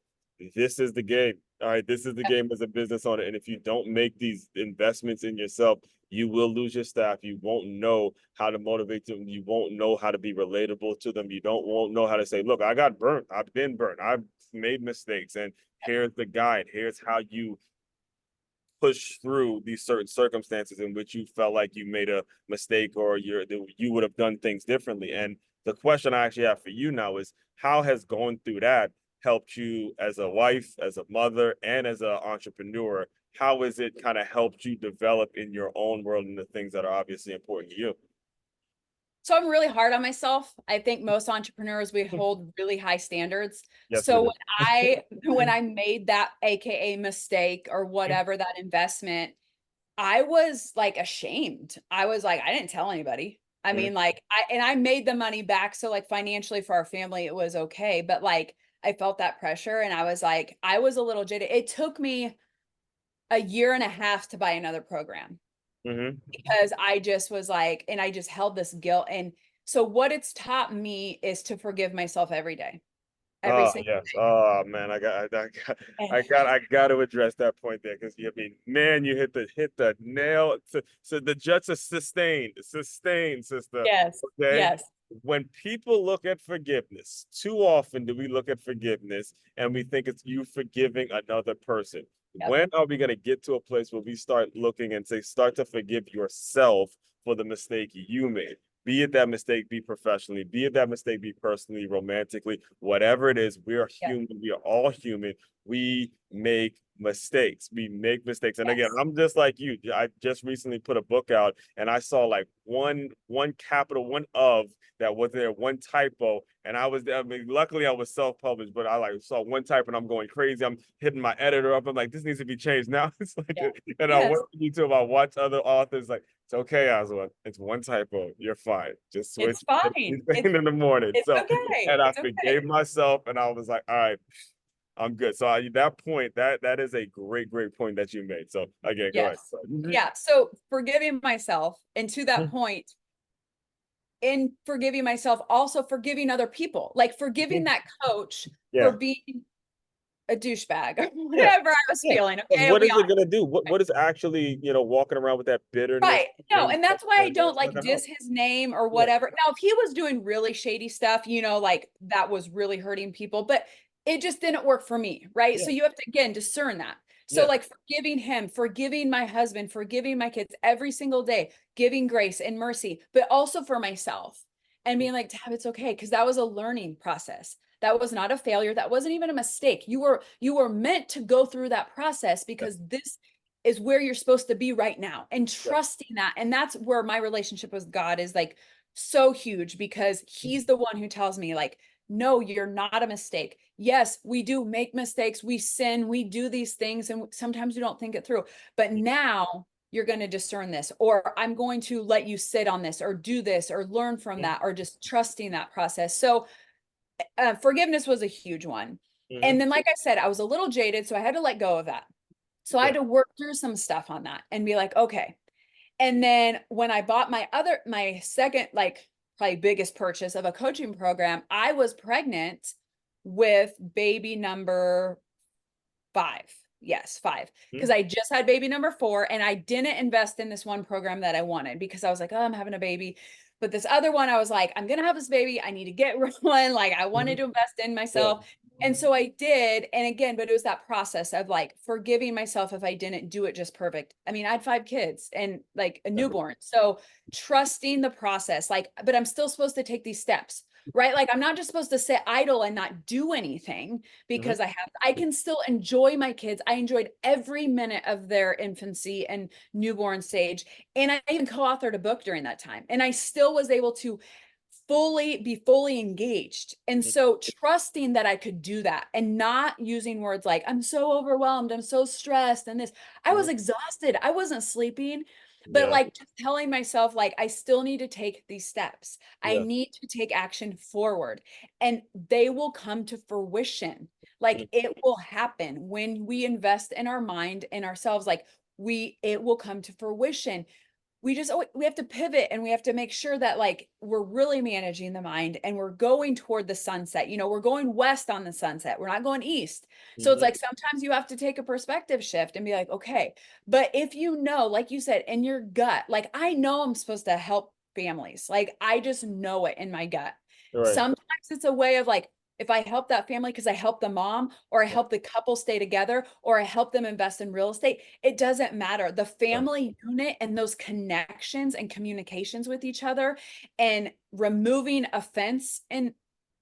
Speaker 1: This is the game. All right. This is the game as a business owner. And if you don't make these investments in yourself, you will lose your staff. You won't know how to motivate them. You won't know how to be relatable to them. You won't know how to say, look, I got burnt. I've been burnt. I've made mistakes. And here's the guide. Here's how you push through these certain circumstances in which you felt like you made a mistake or you would have done things differently. And the question I actually have for you now is, how has going through that helped you as a wife, as a mother, and as an entrepreneur? How has it kind of helped you develop in your own world and the things that are obviously important to you?
Speaker 2: So I'm really hard on myself. I think most entrepreneurs, we hold really high standards.
Speaker 1: Yes, we
Speaker 2: So
Speaker 1: do.
Speaker 2: when I made that AKA mistake or whatever, that investment, I was like ashamed. I was like, I didn't tell anybody. I mean, like I made the money back. So like financially for our family, it was okay. But like I felt that pressure and I was like, I was a little jaded. It took me a year and a half to buy another program
Speaker 1: Mm-hmm.
Speaker 2: because I just was like, and I just held this guilt. And so what it's taught me is to forgive myself every day, every
Speaker 1: Oh
Speaker 2: single
Speaker 1: yes. Oh man,
Speaker 2: day.
Speaker 1: I got to address that point there because I mean, man, you hit the nail. So the Jets are sustained, sister.
Speaker 2: Yes,
Speaker 1: Okay.
Speaker 2: yes,
Speaker 1: When people look at forgiveness, too often do we look at forgiveness and we think it's you forgiving another person.
Speaker 2: yep,
Speaker 1: When are we going to get to a place where we start looking and say, start to forgive yourself for the mistake you made? Be it that mistake be professionally, be it that mistake be personally, romantically, whatever it is, we are
Speaker 2: yep,
Speaker 1: human. We are all human. We make mistakes. We make mistakes. And again,
Speaker 2: yes,
Speaker 1: I'm just like you. I just recently put a book out and I saw like one capital, one of that was there, one typo. And I mean, luckily I was self-published, but I like saw one typo and I'm going crazy. I'm hitting my editor up. I'm like, this needs to be changed now. It's like,
Speaker 2: yeah,
Speaker 1: and I
Speaker 2: yes,
Speaker 1: watch YouTube, I watch other authors like, it's okay, Oswald. It's one typo. You're fine. Just switch
Speaker 2: it's fine.
Speaker 1: in the morning.
Speaker 2: It's
Speaker 1: So,
Speaker 2: okay.
Speaker 1: and I
Speaker 2: It's okay.
Speaker 1: forgave myself, and I was like, all right, I'm good. So that point, that is a great point that you made. So again, go ahead.
Speaker 2: Yes. Yeah. So forgiving myself, and to that
Speaker 1: Mhm.
Speaker 2: point, in forgiving myself, also forgiving other people, like forgiving that coach for
Speaker 1: Yeah,
Speaker 2: being a douchebag or
Speaker 1: yeah,
Speaker 2: whatever I was
Speaker 1: yeah.
Speaker 2: feeling.
Speaker 1: Because
Speaker 2: Okay. I'll
Speaker 1: what
Speaker 2: be
Speaker 1: is it
Speaker 2: honest.
Speaker 1: gonna do? What is actually walking around with that bitterness?
Speaker 2: Right. No, and that's why I don't
Speaker 1: It's not
Speaker 2: like
Speaker 1: gonna help.
Speaker 2: diss his name or
Speaker 1: Yeah,
Speaker 2: whatever. Now, if he was doing really shady stuff, like that was really hurting people, but it just didn't work for me. Right.
Speaker 1: yeah,
Speaker 2: So you have to, again, discern that. So,
Speaker 1: yeah.
Speaker 2: like forgiving him, forgiving my husband, forgiving my kids every single day, giving grace and mercy, but also for myself. and being like, Tab, it's okay. Cause that was a learning process. That was not a failure. That wasn't even a mistake. You were meant to go through that process
Speaker 1: Yeah.
Speaker 2: because this is where you're supposed to be right now, and
Speaker 1: Yeah.
Speaker 2: trusting that. And that's where my relationship with God is like so huge, because he's the one who tells me like, no, you're not a mistake. Yes, we do make mistakes. We sin, we do these things, and sometimes we don't think it through. But now you're going to discern this, or I'm going to let you sit on this, or do this, or learn from that, or just trusting that process. So forgiveness was a huge one.
Speaker 1: Mm-hmm.
Speaker 2: And then, like I said, I was a little jaded, so I had to let go of that. So I
Speaker 1: Yeah.
Speaker 2: had to work through some stuff on that and be like, okay. And then when I bought my second, like probably biggest purchase of a coaching program, I was pregnant with baby number 5. Yes, 5. Because
Speaker 1: Mm-hmm.
Speaker 2: I just had baby number 4, and I didn't invest in this one program that I wanted, because I was like, oh, I'm having a baby. But this other one, I was like, I'm gonna have this baby. I need to get one. Like, I wanted to invest in
Speaker 1: Yeah.
Speaker 2: myself. And so I did. And again, but it was that process of like forgiving myself if I didn't do it just perfect. I mean, I had 5 kids and like a newborn. So trusting the process, like, but I'm still supposed to take these steps, right? Like, I'm not just supposed to sit idle and not do anything,
Speaker 1: Mm-hmm.
Speaker 2: because I can still enjoy my kids. I enjoyed every minute of their infancy and newborn stage. And I even co-authored a book during that time. And I still was able to fully engaged. And so trusting that I could do that, and not using words like, I'm so overwhelmed, I'm so stressed, and this, I was exhausted. I wasn't sleeping, but
Speaker 1: Yeah.
Speaker 2: like just telling myself, like, I still need to take these steps. I
Speaker 1: Yeah.
Speaker 2: need to take action forward, and they will come to fruition. Like, it will happen when we invest in our mind and ourselves. Like, it will come to fruition. We have to pivot, and we have to make sure that like we're really managing the mind, and we're going toward the sunset. We're going west on the sunset. We're not going east. So it's
Speaker 1: Mm-hmm.
Speaker 2: like sometimes you have to take a perspective shift and be like, okay, but if like you said, in your gut, like, I know I'm supposed to help families. Like, I just know it in my gut.
Speaker 1: Right.
Speaker 2: Sometimes it's a way of like, if I help that family because I help the mom, or I help the couple stay together, or I help them invest in real estate, it doesn't matter. The
Speaker 1: Yeah.
Speaker 2: family unit and those connections and communications with each other, and removing offense in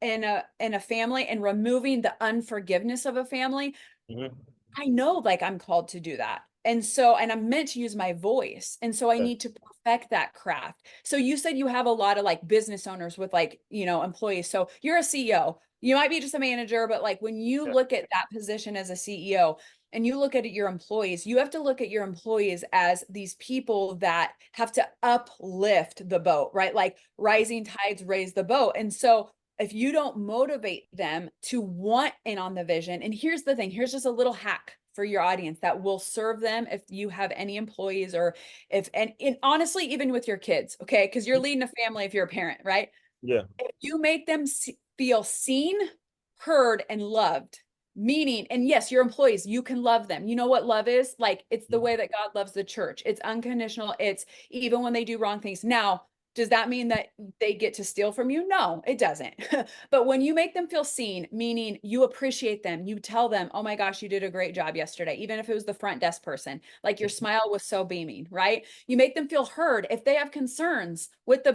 Speaker 2: a family, and removing the unforgiveness of a family,
Speaker 1: Mm-hmm.
Speaker 2: I know like I'm called to do that. And so, and I'm meant to use my voice. And so I
Speaker 1: Yeah.
Speaker 2: need to perfect that craft. So you said you have a lot of like business owners with like, employees. So you're a CEO. You might be just a manager, but like when you
Speaker 1: Yeah.
Speaker 2: look at that position as a CEO, and you look at your employees, you have to look at your employees as these people that have to uplift the boat, right? Like rising tides raise the boat. And so if you don't motivate them to want in on the vision, and here's the thing, here's just a little hack for your audience that will serve them if you have any employees, or and honestly, even with your kids, okay? Because you're leading a family if you're a parent, right?
Speaker 1: Yeah.
Speaker 2: If you make them feel seen, heard, and loved, meaning, and yes, your employees, you can love them. You know what love is? Like, it's the way that God loves the church. It's unconditional. It's even when they do wrong things. Now, does that mean that they get to steal from you? No, it doesn't. But when you make them feel seen, meaning you appreciate them, you tell them, oh my gosh, you did a great job yesterday, even if it was the front desk person, like your smile was so beaming, right? You make them feel heard. If they have concerns with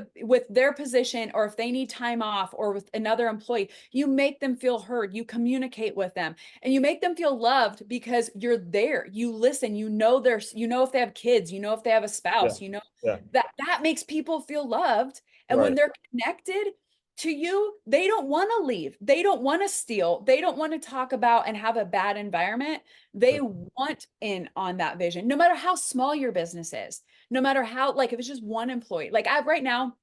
Speaker 2: their position, or if they need time off, or with another employee, you make them feel heard. You communicate with them, and you make them feel loved, because you're there. You listen, if they have kids, if they have a
Speaker 1: Yeah.
Speaker 2: spouse,
Speaker 1: Yeah.
Speaker 2: that makes people feel loved. And when
Speaker 1: Right.
Speaker 2: they're connected to you, they don't want to leave. They don't want to steal. They don't want to talk about and have a bad environment. They want in on that vision, no matter how small your business is, no matter how, like, if it's just one employee. Like, right now,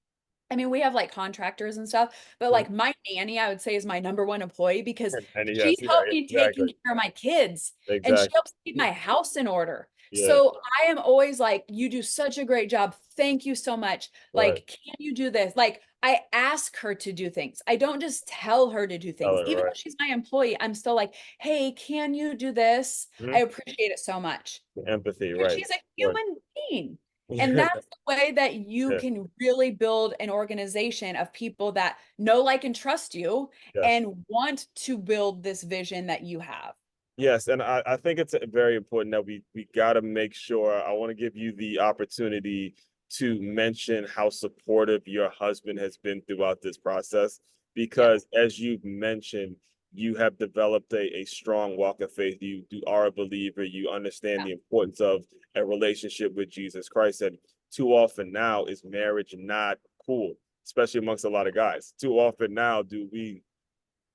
Speaker 2: I mean, we have like contractors and stuff, but like my nanny, I would say, is my number one employee, because
Speaker 1: And yes,
Speaker 2: she's
Speaker 1: yeah,
Speaker 2: helped
Speaker 1: yeah,
Speaker 2: me taking
Speaker 1: exactly.
Speaker 2: care of my kids, and she
Speaker 1: Exactly.
Speaker 2: helps keep my house in order.
Speaker 1: Yeah.
Speaker 2: So I am always like, you do such a great job. Thank you so much.
Speaker 1: Right.
Speaker 2: Like, can you do this? Like, I ask her to do things. I don't just tell her to do
Speaker 1: Tell
Speaker 2: things.
Speaker 1: it
Speaker 2: Even
Speaker 1: right.
Speaker 2: though she's my employee, I'm still like, hey, can you do this? I
Speaker 1: Mhm.
Speaker 2: appreciate it so much.
Speaker 1: Empathy,
Speaker 2: And
Speaker 1: right.
Speaker 2: she's a
Speaker 1: Right.
Speaker 2: human being. And that's the way that you
Speaker 1: Yeah.
Speaker 2: can really build an organization of people that know, like, and trust you,
Speaker 1: Yes.
Speaker 2: and want to build this vision that you have.
Speaker 1: Yes, and I think it's very important that we got to make sure. I want to give you the opportunity to mention how supportive your husband has been throughout this process,
Speaker 2: Yeah.
Speaker 1: because as you've mentioned, you have developed a strong walk of faith. You are a believer. You understand
Speaker 2: Yeah.
Speaker 1: the importance of a relationship with Jesus Christ. And too often now is marriage not cool, especially amongst a lot of guys. Too often now do we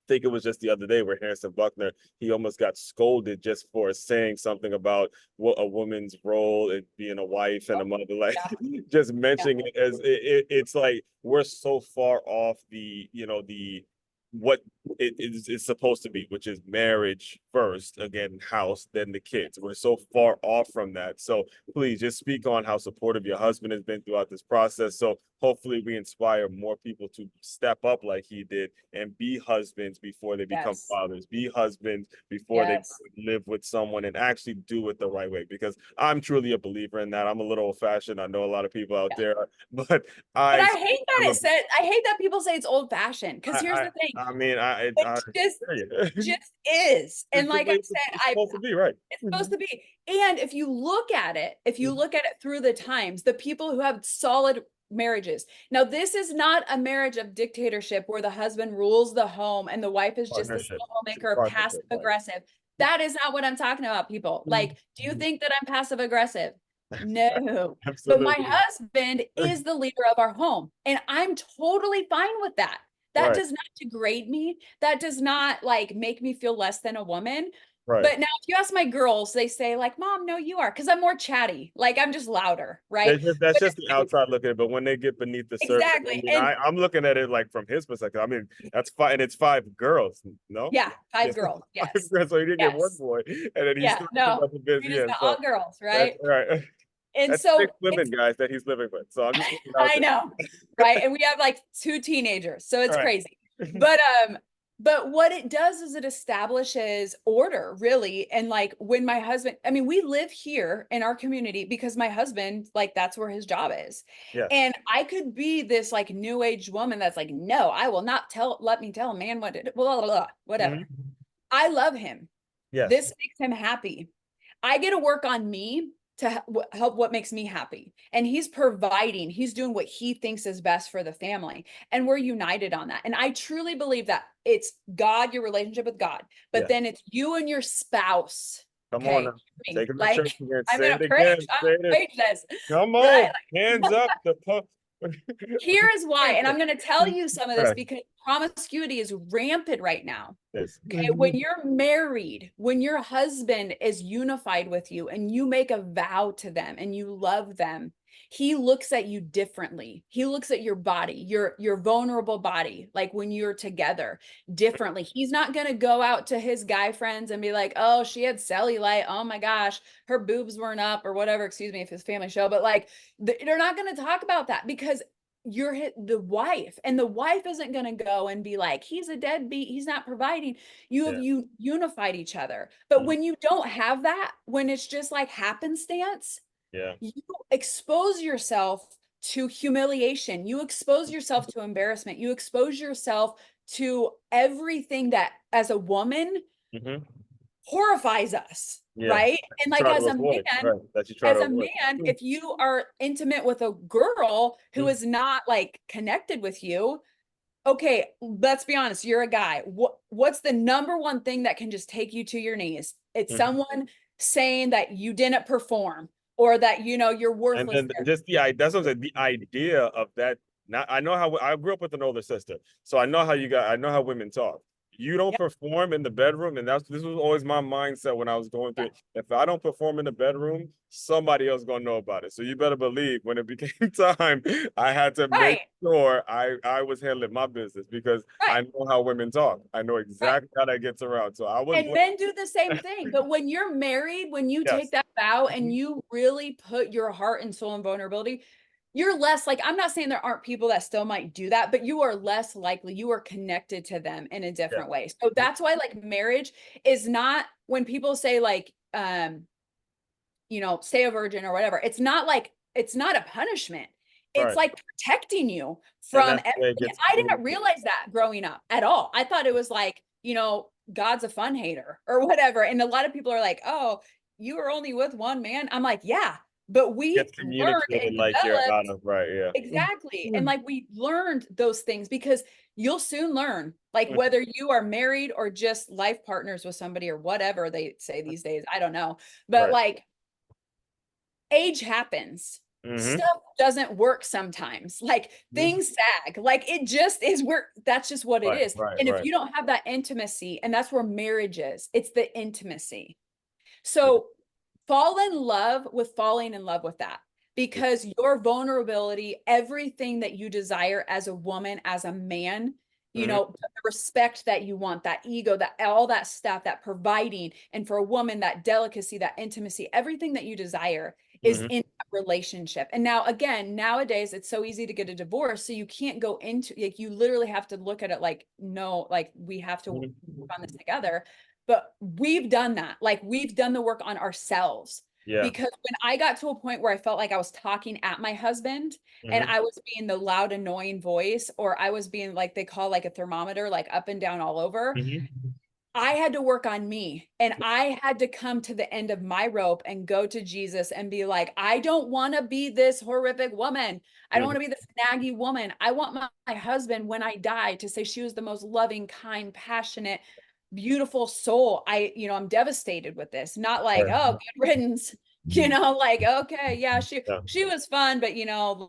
Speaker 1: think it was just the other day where Harrison Buckner, he almost got scolded just for saying something about what a woman's role in being a wife and a mother, like
Speaker 2: Yeah.
Speaker 1: just
Speaker 2: Yeah.
Speaker 1: mentioning it as it's like we're so far off the, the what it is supposed to be, which is marriage first, again, house, then the kids. We're so far off from that. So please just speak on how supportive your husband has been throughout this process. So hopefully we inspire more people to step up like he did and be husbands before they become
Speaker 2: Yes.
Speaker 1: fathers, be husbands before they
Speaker 2: Yes.
Speaker 1: live with someone and actually do it the right way. Because I'm truly a believer in that. I'm a little old fashioned. I know a lot of people out
Speaker 2: Yeah.
Speaker 1: there, but
Speaker 2: But
Speaker 1: I,
Speaker 2: I hate that
Speaker 1: I'm a,
Speaker 2: I hate that people say it's old fashioned. Because here's
Speaker 1: I,
Speaker 2: the thing,
Speaker 1: I mean,
Speaker 2: it just is. And
Speaker 1: it's the
Speaker 2: like I
Speaker 1: way
Speaker 2: said,
Speaker 1: it's supposed to be, right?
Speaker 2: it's supposed to be. And if you look at it through the times, the people who have solid marriages. Now, this is not a marriage of dictatorship where the husband rules the home and the wife is just this
Speaker 1: Partnership. It's a
Speaker 2: homemaker, passive
Speaker 1: partnership, right?
Speaker 2: aggressive. That is not what I'm talking about, people. Like, do you think that I'm passive aggressive? No. But my
Speaker 1: Absolutely.
Speaker 2: husband is the leader of our home, and I'm totally fine with that. That
Speaker 1: Right,
Speaker 2: does not degrade me. That does not like make me feel less than a woman.
Speaker 1: right.
Speaker 2: But now, if you ask my girls, they say, like, Mom, no, you are, because I'm more chatty. Like, I'm just louder, right?
Speaker 1: That's
Speaker 2: But
Speaker 1: just the outside looking at it, but when they get beneath the surface, I
Speaker 2: exactly.
Speaker 1: mean,
Speaker 2: And
Speaker 1: I'm looking at it like from his perspective. I mean, that's fine, and it's five girls, no?
Speaker 2: yeah, five
Speaker 1: Yes,
Speaker 2: girls.
Speaker 1: five
Speaker 2: Yes.
Speaker 1: girls. So he didn't get one
Speaker 2: Yes.
Speaker 1: boy, and then he's
Speaker 2: Yeah.
Speaker 1: still
Speaker 2: No,
Speaker 1: about the business.
Speaker 2: we just
Speaker 1: Yeah,
Speaker 2: got
Speaker 1: so
Speaker 2: all girls,
Speaker 1: that's
Speaker 2: right?
Speaker 1: right.
Speaker 2: And
Speaker 1: That's
Speaker 2: so
Speaker 1: six women,
Speaker 2: it's,
Speaker 1: guys, that he's living with. So I'm just putting it out
Speaker 2: I know, right? And we have like two teenagers, so
Speaker 1: there.
Speaker 2: it's
Speaker 1: All right.
Speaker 2: crazy. But but what it does is it establishes order, really. And like when my husband, I mean, we live here in our community because my husband, like, that's where his job is.
Speaker 1: Yes.
Speaker 2: And I could be this like new age woman that's like, no, I will not let me tell a man what it, blah, blah, blah, whatever.
Speaker 1: Mhm.
Speaker 2: I love him.
Speaker 1: Yes.
Speaker 2: This makes him happy. I get to work on me to help what makes me happy. And he's providing, he's doing what he thinks is best for the family. And we're united on that. And I truly believe that it's God, your relationship with God, but
Speaker 1: Yes.
Speaker 2: then it's you and your spouse.
Speaker 1: Come on
Speaker 2: Okay.
Speaker 1: now. Take him to
Speaker 2: Like,
Speaker 1: church again.
Speaker 2: I'm
Speaker 1: Say
Speaker 2: going
Speaker 1: it
Speaker 2: to preach.
Speaker 1: again.
Speaker 2: I'm
Speaker 1: Say
Speaker 2: going
Speaker 1: it.
Speaker 2: to preach this,
Speaker 1: Come
Speaker 2: right?
Speaker 1: on. Hands up. The pup.
Speaker 2: Here is why. And I'm going to tell you some of this
Speaker 1: Right.
Speaker 2: because promiscuity is rampant right now.
Speaker 1: Yes.
Speaker 2: Okay, when you're married, when your husband is unified with you and you make a vow to them and you love them, he looks at you differently. He looks at your body, your vulnerable body, like when you're together differently. He's not going to go out to his guy friends and be like, "Oh, she had cellulite. Oh my gosh, her boobs weren't up," or whatever, excuse me if it's family show, but like they're not going to talk about that because you're the wife, and the wife isn't going to go and be like, he's a deadbeat, he's not providing. You have
Speaker 1: Yeah.
Speaker 2: unified each other. But
Speaker 1: Mhm.
Speaker 2: when you don't have that, when it's just like happenstance,
Speaker 1: Yeah.
Speaker 2: you expose yourself to humiliation, you expose yourself to embarrassment, you expose yourself to everything that as a woman
Speaker 1: Hmm.
Speaker 2: horrifies us,
Speaker 1: Yeah.
Speaker 2: right? And like
Speaker 1: Try to avoid. Right. That you try to
Speaker 2: as a
Speaker 1: avoid.
Speaker 2: man, if you are intimate with a girl who
Speaker 1: Mhm.
Speaker 2: is not like connected with you, okay, let's be honest, you're a guy. What's the number one thing that can just take you to your knees? It's
Speaker 1: Mhm.
Speaker 2: someone saying that you didn't perform or that you're
Speaker 1: And
Speaker 2: worthless
Speaker 1: then
Speaker 2: there.
Speaker 1: just that's what I'm saying. The idea of that. Now I know how I grew up with an older sister, so I know how I know how women talk. You don't
Speaker 2: Yep.
Speaker 1: perform in the bedroom, and this was always my mindset when I was going through
Speaker 2: Yeah.
Speaker 1: it. If I don't perform in the bedroom, somebody else gonna know about it. So you better believe when it became time, I had to make
Speaker 2: Right.
Speaker 1: sure I was handling my business because
Speaker 2: Right.
Speaker 1: I know how women talk. I know
Speaker 2: Right.
Speaker 1: exactly how that gets around. So I was
Speaker 2: And men do the same thing. But when you're married, when you take
Speaker 1: yes.
Speaker 2: that vow and
Speaker 1: Mhm.
Speaker 2: you really put your heart and soul and vulnerability, you're less like, I'm not saying there aren't people that still might do that, but you are less likely, you are connected to them in a
Speaker 1: Yeah.
Speaker 2: different way. So that's why like marriage is not, when people say like, stay a virgin or whatever, it's not like, it's not a punishment. It's
Speaker 1: Right.
Speaker 2: like protecting you
Speaker 1: And
Speaker 2: from
Speaker 1: that's the way it
Speaker 2: everything.
Speaker 1: gets
Speaker 2: I
Speaker 1: cool.
Speaker 2: didn't realize that growing up at all. I thought it was like, God's a fun hater or whatever. And a lot of people are like, oh, you were only with one man. I'm like, yeah, but we
Speaker 1: Gets
Speaker 2: learned
Speaker 1: communicated
Speaker 2: and
Speaker 1: like you're out
Speaker 2: developed.
Speaker 1: of right. Yeah.
Speaker 2: Exactly. And like we learned those things because you'll soon learn, like whether you are married or just life partners with somebody or whatever they say these days, I don't know. But
Speaker 1: Right.
Speaker 2: like age happens.
Speaker 1: Mm-hmm.
Speaker 2: Stuff doesn't work sometimes. Like things sag. Like it just is where that's just what it
Speaker 1: Right.
Speaker 2: is.
Speaker 1: Right.
Speaker 2: And if
Speaker 1: Right.
Speaker 2: you don't have that intimacy, and that's where marriage is, it's the intimacy.
Speaker 1: Yeah.
Speaker 2: So fall in love with falling in love with that because your vulnerability, everything that you desire as a woman, as a man, you
Speaker 1: Mm-hmm.
Speaker 2: know, the respect that you want, that ego, that all that stuff, that providing, and for a woman, that delicacy, that intimacy, everything that you desire is
Speaker 1: Mm-hmm.
Speaker 2: in that relationship. And now, again, nowadays it's so easy to get a divorce. So you can't go into like, you literally have to look at it like, no, like we have to work on this together. But we've done that. Like we've done the work on ourselves.
Speaker 1: Yeah.
Speaker 2: Because when I got to a point where I felt like I was talking at my husband and
Speaker 1: Mm-hmm.
Speaker 2: I was being the loud, annoying voice, or I was being like they call like a thermometer, like up and down all over,
Speaker 1: Mm-hmm.
Speaker 2: I had to work on me and I had to come to the end of my rope and go to Jesus and be like, I don't want to be this horrific woman. I don't
Speaker 1: Mm-hmm.
Speaker 2: want to be this naggy woman. I want my husband when I die to say she was the most loving, kind, passionate, beautiful soul. I'm devastated with this. Not like,
Speaker 1: Right.
Speaker 2: oh, good riddance. Like, okay, yeah, she
Speaker 1: Yeah.
Speaker 2: she was fun, but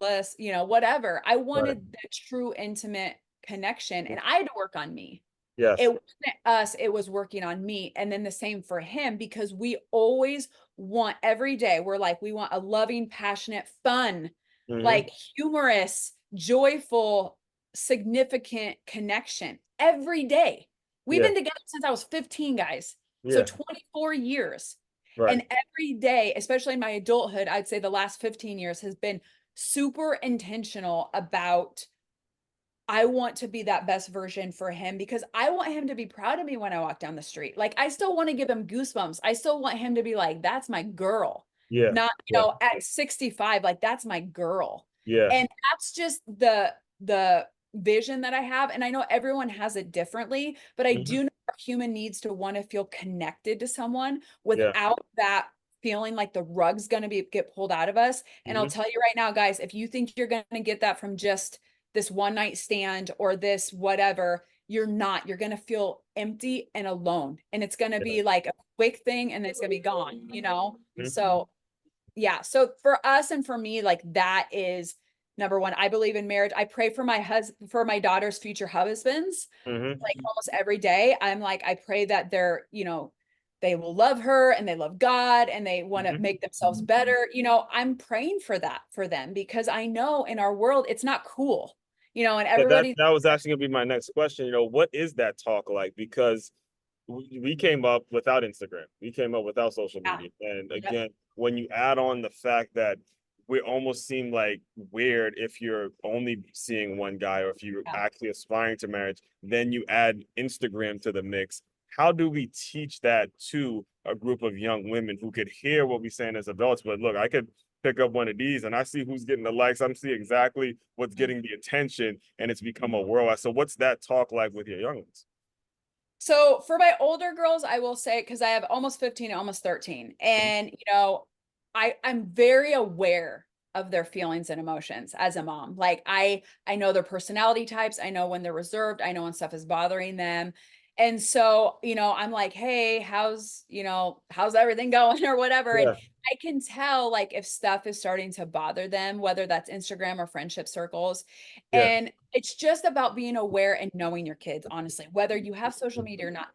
Speaker 2: less, whatever. I
Speaker 1: Right.
Speaker 2: wanted that true intimate connection and I had to work on me. It
Speaker 1: Yes.
Speaker 2: wasn't us, it was working on me. And then the same for him, because we always want every day, we're like, we want a loving, passionate, fun,
Speaker 1: Mm-hmm.
Speaker 2: like humorous, joyful, significant connection every day. We've
Speaker 1: Yeah.
Speaker 2: been together since I was 15, guys. So
Speaker 1: Yeah.
Speaker 2: 24 years.
Speaker 1: Right.
Speaker 2: And every day, especially in my adulthood, I'd say the last 15 years has been super intentional about I want to be that best version for him because I want him to be proud of me when I walk down the street. Like I still want to give him goosebumps. I still want him to be like, that's my girl.
Speaker 1: Yeah.
Speaker 2: Not,
Speaker 1: Yeah.
Speaker 2: at 65, like that's my girl.
Speaker 1: Yeah.
Speaker 2: And that's just the vision that I have. And I know everyone has it differently, but I
Speaker 1: Mm-hmm.
Speaker 2: do know our human needs to want to feel connected to someone
Speaker 1: Yeah.
Speaker 2: without that feeling like the rug's gonna get pulled out of us. And I'll
Speaker 1: Mm-hmm.
Speaker 2: tell you right now, guys, if you think you're gonna get that from just this one night stand or this whatever, you're not. You're going to feel empty and alone. And it's going to
Speaker 1: Yeah.
Speaker 2: be like a quick thing and then it's going to be gone.
Speaker 1: Mm-hmm.
Speaker 2: So, yeah. So for us and for me, like that is number one. I believe in marriage. I pray for my husband, for my daughter's future husbands,
Speaker 1: Mm-hmm.
Speaker 2: like almost every day. I'm like, I pray that they will love her and they love God and they want to
Speaker 1: Mm-hmm.
Speaker 2: make themselves better. I'm praying for that for them because I know in our world it's not cool. And
Speaker 1: Yeah, that
Speaker 2: everybody.
Speaker 1: that was actually gonna be my next question. What is that talk like? Because we came up without Instagram, we came up without social
Speaker 2: Yeah,
Speaker 1: media, and
Speaker 2: yeah,
Speaker 1: again, when you add on the fact that we almost seem like weird if you're only seeing one guy or if you're
Speaker 2: yeah.
Speaker 1: actually aspiring to marriage, then you add Instagram to the mix. How do we teach that to a group of young women who could hear what we're saying as adults? But look, I could pick up one of these and I see who's getting the likes. I'm see exactly what's getting the attention, and it's become a world. So what's that talk like with your young ones?
Speaker 2: So for my older girls, I will say, because I have almost 15 and almost 13, and I'm very aware of their feelings and emotions as a mom. Like I know their personality types, I know when they're reserved, I know when stuff is bothering them. And so, I'm like, hey, how's everything going or whatever. And
Speaker 1: Yeah,
Speaker 2: I can tell like if stuff is starting to bother them, whether that's Instagram or friendship circles.
Speaker 1: yeah.
Speaker 2: And it's just about being aware and knowing your kids, honestly, whether you have social media or not.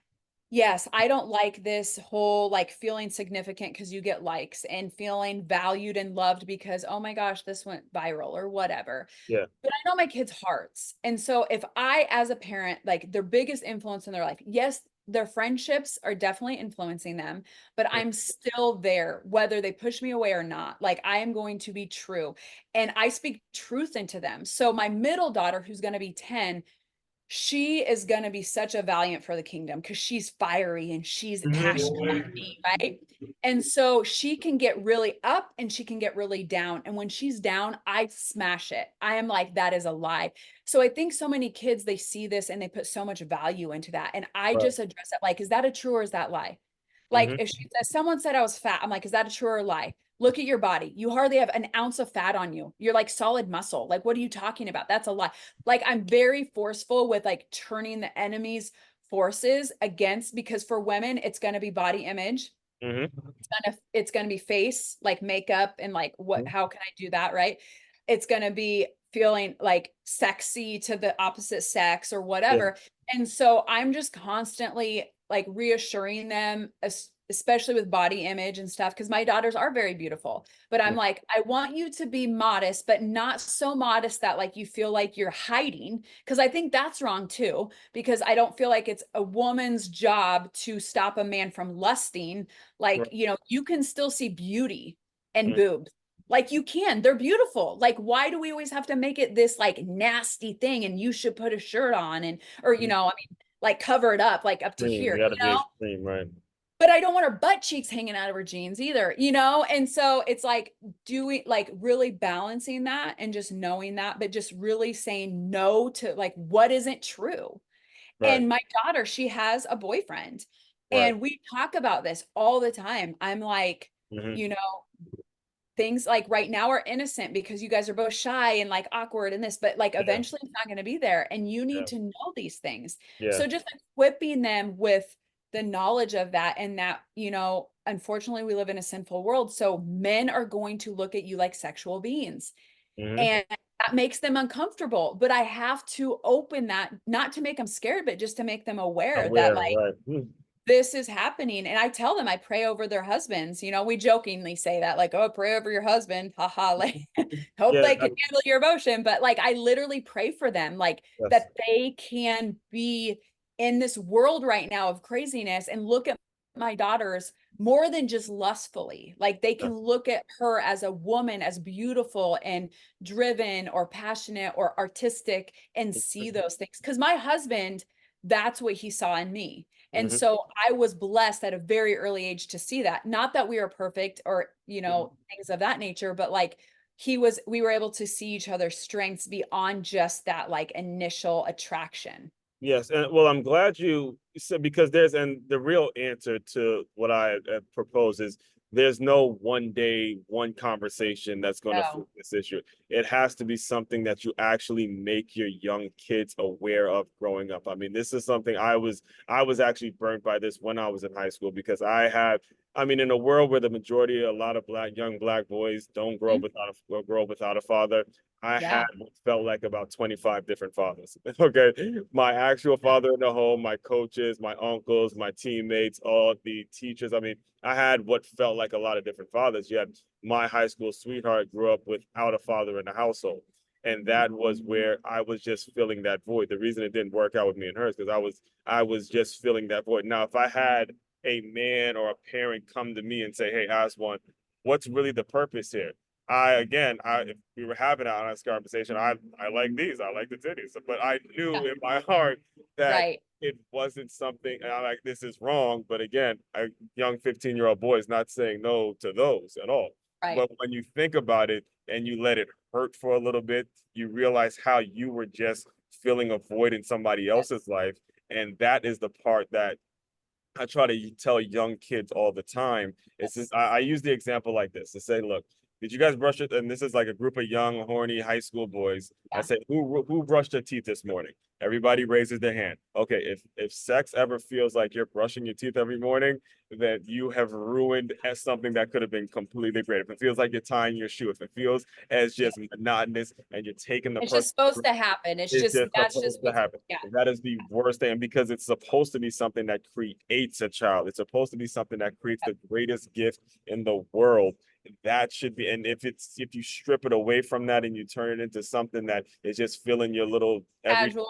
Speaker 2: Yes, I don't like this whole like feeling significant because you get likes and feeling valued and loved because, oh my gosh, this went viral or whatever.
Speaker 1: Yeah.
Speaker 2: But I know my kids' hearts. And so if I, as a parent, like their biggest influence in their life, yes, their friendships are definitely influencing them, but I'm still there, whether they push me away or not. Like I am going to be true and I speak truth into them. So my middle daughter, who's going to be 10, she is going to be such a valiant for the kingdom because she's fiery and she's passionate like
Speaker 1: Mhm.
Speaker 2: me, right? And so she can get really up and she can get really down. And when she's down, I smash it. I am like, that is a lie. So I think so many kids, they see this and they put so much value into that. And I
Speaker 1: Right.
Speaker 2: just address it like, is that a true or is that lie? Like
Speaker 1: Hmm.
Speaker 2: if she says, someone said I was fat, I'm like, is that a true or a lie? Look at your body. You hardly have an ounce of fat on you. You're like solid muscle. Like, what are you talking about? That's a lot. Like, I'm very forceful with like turning the enemy's forces against, because for women, it's going to be body image.
Speaker 1: Mm-hmm.
Speaker 2: It's gonna be face, like makeup, and like how can I do that, right? It's gonna be feeling like sexy to the opposite sex or
Speaker 1: Yeah.
Speaker 2: whatever. And so I'm just constantly like reassuring them, especially with body image and stuff, because my daughters are very beautiful. But I'm
Speaker 1: Yeah.
Speaker 2: like, I want you to be modest, but not so modest that like you feel like you're hiding, because I think that's wrong too, because I don't feel like it's a woman's job to stop a man from lusting. Like,
Speaker 1: Right.
Speaker 2: you can still see beauty and
Speaker 1: Mhm.
Speaker 2: boobs. Like, you can, they're beautiful. Like, why do we always have to make it this like nasty thing and you should put a shirt on, and or I mean, like cover it up like up to
Speaker 1: Extreme.
Speaker 2: here,
Speaker 1: You got to be extreme, right?
Speaker 2: but I don't want her butt cheeks hanging out of her jeans either. And so it's like doing, like, really balancing that and just knowing that, but just really saying no to like what isn't true.
Speaker 1: Right.
Speaker 2: And my daughter, she has a boyfriend,
Speaker 1: Right.
Speaker 2: and we talk about this all the time. I'm like,
Speaker 1: Mm-hmm.
Speaker 2: you know, things like right now are innocent because you guys are both shy and like awkward and this, but like
Speaker 1: Yeah.
Speaker 2: eventually it's not going to be there. And you
Speaker 1: Yeah.
Speaker 2: need to know these things.
Speaker 1: Yeah.
Speaker 2: So just equipping them with the knowledge of that, and that, unfortunately we live in a sinful world. So men are going to look at you like sexual beings,
Speaker 1: Mm-hmm.
Speaker 2: and that makes them uncomfortable. But I have to open that, not to make them scared, but just to make them aware that
Speaker 1: Aware,
Speaker 2: like
Speaker 1: right? Mm.
Speaker 2: this is happening. And I tell them, I pray over their husbands. We jokingly say that, like, oh, pray over your husband. Haha. Like, hope
Speaker 1: Yeah.
Speaker 2: they can handle your emotion. But like, I literally pray for them, like,
Speaker 1: Yes.
Speaker 2: that they can be in this world right now of craziness and look at my daughters more than just lustfully. Like, they
Speaker 1: Yeah.
Speaker 2: can look at her as a woman, as beautiful and driven or passionate or artistic, and see those things. Because my husband, that's what he saw in me. And
Speaker 1: Mm-hmm.
Speaker 2: so I was blessed at a very early age to see that. Not that we are perfect or, things of that nature, but like we were able to see each other's strengths beyond just that like initial attraction.
Speaker 1: Yes, and well, I'm glad you said, because and the real answer to what I propose is there's no one day, one conversation that's going to
Speaker 2: No.
Speaker 1: fix this issue. It has to be something that you actually make your young kids aware of growing up. I mean, this is something I was actually burnt by this when I was in high school, because I mean, in a world where the majority, a lot of young black boys don't grow up
Speaker 2: Mhm.
Speaker 1: without a father. I had
Speaker 2: Yeah.
Speaker 1: what felt like about 25 different fathers. Okay. My actual father in the home, my coaches, my uncles, my teammates, all the teachers. I mean, I had what felt like a lot of different fathers. Yet my high school sweetheart grew up without a father in the household. And that was where I was just filling that void. The reason it didn't work out with me and hers, because I was just filling that void. Now, if I had a man or a parent come to me and say, "Hey, Aswan, what's really the purpose here?" If we were having an honest conversation, I like these, I like the titties, but I knew
Speaker 2: Yeah.
Speaker 1: in my heart that
Speaker 2: Right.
Speaker 1: it wasn't something, and I like, this is wrong. But again, a young 15-year-old boy is not saying no to those at all.
Speaker 2: Right.
Speaker 1: But when you think about it and you let it hurt for a little bit, you realize how you were just filling a void in somebody else's life. And that is the part that I try to tell young kids all the time. It's
Speaker 2: Yes.
Speaker 1: just, I use the example like this to say, look, did you guys brush it? And this is like a group of young, horny high school boys. I
Speaker 2: Yeah.
Speaker 1: say, who brushed their teeth this morning? Everybody raises their hand. Okay, if sex ever feels like you're brushing your teeth every morning, then you have ruined something that could have been completely great. If it feels like you're tying your shoe, if it feels as
Speaker 2: Yeah.
Speaker 1: just monotonous and you're taking the
Speaker 2: It's just
Speaker 1: person,
Speaker 2: supposed to happen.
Speaker 1: it's just
Speaker 2: That's just
Speaker 1: supposed to
Speaker 2: what's,
Speaker 1: happen.
Speaker 2: yeah.
Speaker 1: That is the worst thing. And because it's supposed to be something that creates a child, it's supposed to be something that creates the greatest gift in the world. That should be, and if you strip it away from that and you turn it into something that is just filling your little every
Speaker 2: Casual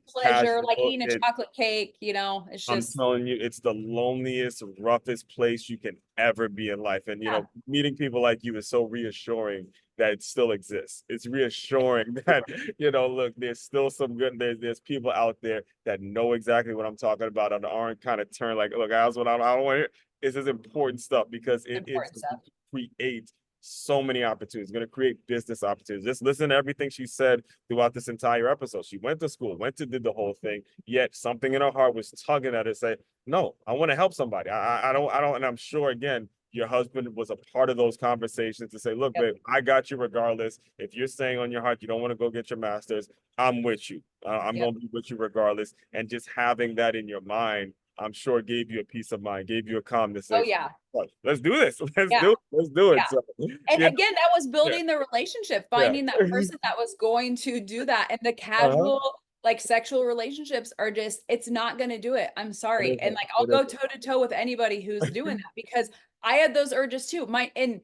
Speaker 2: pleasure,
Speaker 1: casual,
Speaker 2: like eating a chocolate cake, it's
Speaker 1: I'm
Speaker 2: just,
Speaker 1: telling you, it's the loneliest, roughest place you can ever be in life. And,
Speaker 2: yeah.
Speaker 1: meeting people like you is so reassuring that it still exists. It's reassuring that, look, there's still some good, there's people out there that know exactly what I'm talking about and aren't kind of turned like, look, I don't want to hear. This is important stuff, because it's
Speaker 2: Important
Speaker 1: going
Speaker 2: stuff.
Speaker 1: to create so many opportunities. It's going to create business opportunities. Just listen to everything she said throughout this entire episode. She went to school, did the whole thing, yet something in her heart was tugging at her, say, no, I want to help somebody. I don't, and I'm sure, again, your husband was a part of those conversations to say, look,
Speaker 2: Yep.
Speaker 1: babe, I got you regardless. If you're saying on your heart you don't want to go get your master's, I'm with you. I'm
Speaker 2: Yep.
Speaker 1: going to be with you regardless. And just having that in your mind, I'm sure gave you a peace of mind, gave you a calm to
Speaker 2: Oh
Speaker 1: say,
Speaker 2: yeah.
Speaker 1: let's do this.
Speaker 2: Yeah.
Speaker 1: Let's do it.
Speaker 2: Yeah.
Speaker 1: So,
Speaker 2: And
Speaker 1: you know,
Speaker 2: again, that was
Speaker 1: yeah,
Speaker 2: building the relationship,
Speaker 1: yeah.
Speaker 2: finding that person that was going to do that. And the
Speaker 1: Uh-huh.
Speaker 2: casual, like sexual relationships are just, it's not going to do it. I'm
Speaker 1: It
Speaker 2: sorry. And
Speaker 1: isn't.
Speaker 2: like, I'll
Speaker 1: It
Speaker 2: go
Speaker 1: isn't.
Speaker 2: toe to toe with anybody who's doing that because I had those urges too. And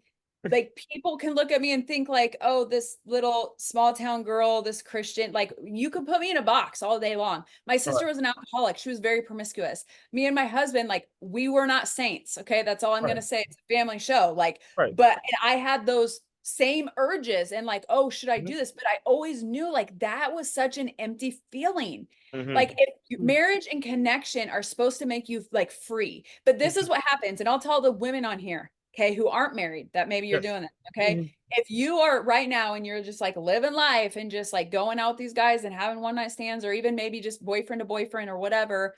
Speaker 2: like people can look at me and think like, oh, this little small town girl, this Christian, like you could put me in a box all day long. My
Speaker 1: All
Speaker 2: sister
Speaker 1: right.
Speaker 2: was an alcoholic. She was very promiscuous. Me and my husband, like we were not saints. Okay. That's all I'm going
Speaker 1: Right.
Speaker 2: to say. It's a family show. Like,
Speaker 1: Right.
Speaker 2: but and I had those same urges and like, oh, should I
Speaker 1: Mm-hmm.
Speaker 2: do this? But I always knew like that was such an empty feeling.
Speaker 1: Mm-hmm.
Speaker 2: Like if marriage and connection are supposed to make you like free, but this is what happens. And I'll tell the women on here, okay, who aren't married, that maybe you're
Speaker 1: Yes.
Speaker 2: doing this. Okay.
Speaker 1: Mm-hmm.
Speaker 2: If you are right now and you're just like living life and just like going out with these guys and having one night stands, or even maybe just boyfriend to boyfriend or whatever,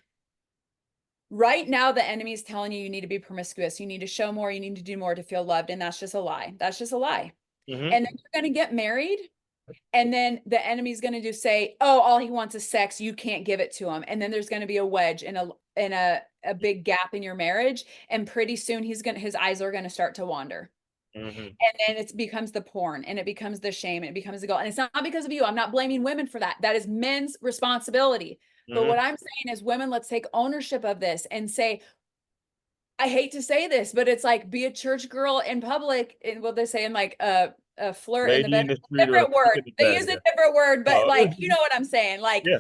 Speaker 2: right now the enemy is telling you you need to be promiscuous, you need to show more, you need to do more to feel loved, and that's just a lie. That's just a lie.
Speaker 1: Mm-hmm.
Speaker 2: And then you're going to get married, and then the enemy's going to just say, oh, all he wants is sex, you can't give it to him, and then there's going to be a wedge and a big gap in your marriage, and pretty soon his eyes are going to start to wander.
Speaker 1: Mm-hmm.
Speaker 2: And then it becomes the porn, and it becomes the shame, and it becomes the guilt. And it's not because of you. I'm not blaming women for that. That is men's responsibility. But
Speaker 1: Mm-hmm.
Speaker 2: what I'm saying is, women, let's take ownership of this and say, I hate to say this, but it's like be a church girl in public. And what they say in like a flirt in the
Speaker 1: Lady in
Speaker 2: bedroom,
Speaker 1: the street or a
Speaker 2: different
Speaker 1: freak
Speaker 2: word.
Speaker 1: in the
Speaker 2: They
Speaker 1: bed.
Speaker 2: use
Speaker 1: Yeah.
Speaker 2: a different word, but
Speaker 1: Oh.
Speaker 2: like, you know what I'm saying? Like,
Speaker 1: Yeah.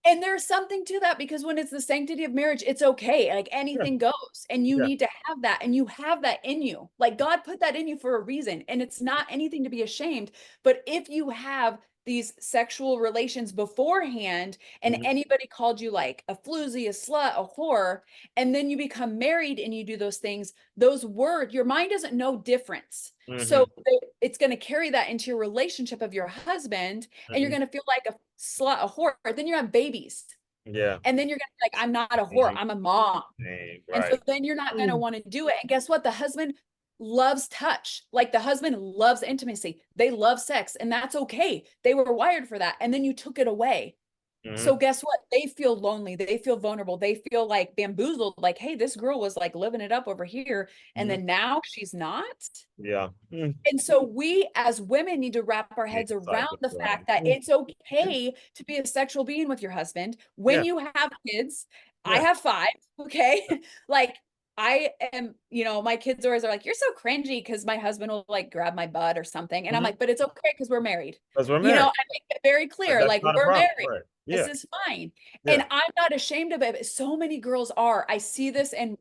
Speaker 2: and there's something to that because when it's the sanctity of marriage, it's okay. Like
Speaker 1: Yeah.
Speaker 2: anything goes, and you
Speaker 1: Yeah.
Speaker 2: need to have that, and you have that in you. Like God put that in you for a reason, and it's not anything to be ashamed. But if you have these sexual relations beforehand, and
Speaker 1: Mm-hmm.
Speaker 2: anybody called you like a floozy, a slut, a whore, and then you become married and you do those things, those words, your mind doesn't know difference.
Speaker 1: Mm-hmm.
Speaker 2: So it's going to carry that into your relationship of your husband, and you're
Speaker 1: Mm-hmm.
Speaker 2: going to feel like a slut, a whore. Then you have babies.
Speaker 1: Yeah.
Speaker 2: And then you're going to be like, I'm not a whore,
Speaker 1: Same.
Speaker 2: I'm a mom.
Speaker 1: Same.
Speaker 2: And so
Speaker 1: Right.
Speaker 2: then you're not going to want to do it. And guess what? The husband loves touch. Like the husband loves intimacy. They love sex, and that's okay. They were wired for that. And then you took it away.
Speaker 1: Mm-hmm.
Speaker 2: So guess what? They feel lonely. They feel vulnerable. They feel like bamboozled. Like, hey, this girl was like living it up over here, and
Speaker 1: Mm-hmm.
Speaker 2: then now she's not.
Speaker 1: Yeah. Mm.
Speaker 2: And so we as women need to wrap our heads
Speaker 1: Hate
Speaker 2: around
Speaker 1: cycle.
Speaker 2: the
Speaker 1: Right.
Speaker 2: fact that it's okay to be a sexual being with your husband when
Speaker 1: Yeah.
Speaker 2: you have kids. I
Speaker 1: Yeah.
Speaker 2: have five, okay? Like I am, my kids always are like, you're so cringy because my husband will like grab my butt or something. And I'm
Speaker 1: Mm-hmm.
Speaker 2: like, but it's okay because we're married.
Speaker 1: Because we're
Speaker 2: I
Speaker 1: married.
Speaker 2: make it very
Speaker 1: Right.
Speaker 2: clear,
Speaker 1: That's
Speaker 2: like
Speaker 1: not a
Speaker 2: we're
Speaker 1: problem.
Speaker 2: married.
Speaker 1: Right.
Speaker 2: This
Speaker 1: Yeah.
Speaker 2: is fine.
Speaker 1: Yeah.
Speaker 2: And I'm not ashamed of it, but so many girls are. I see this in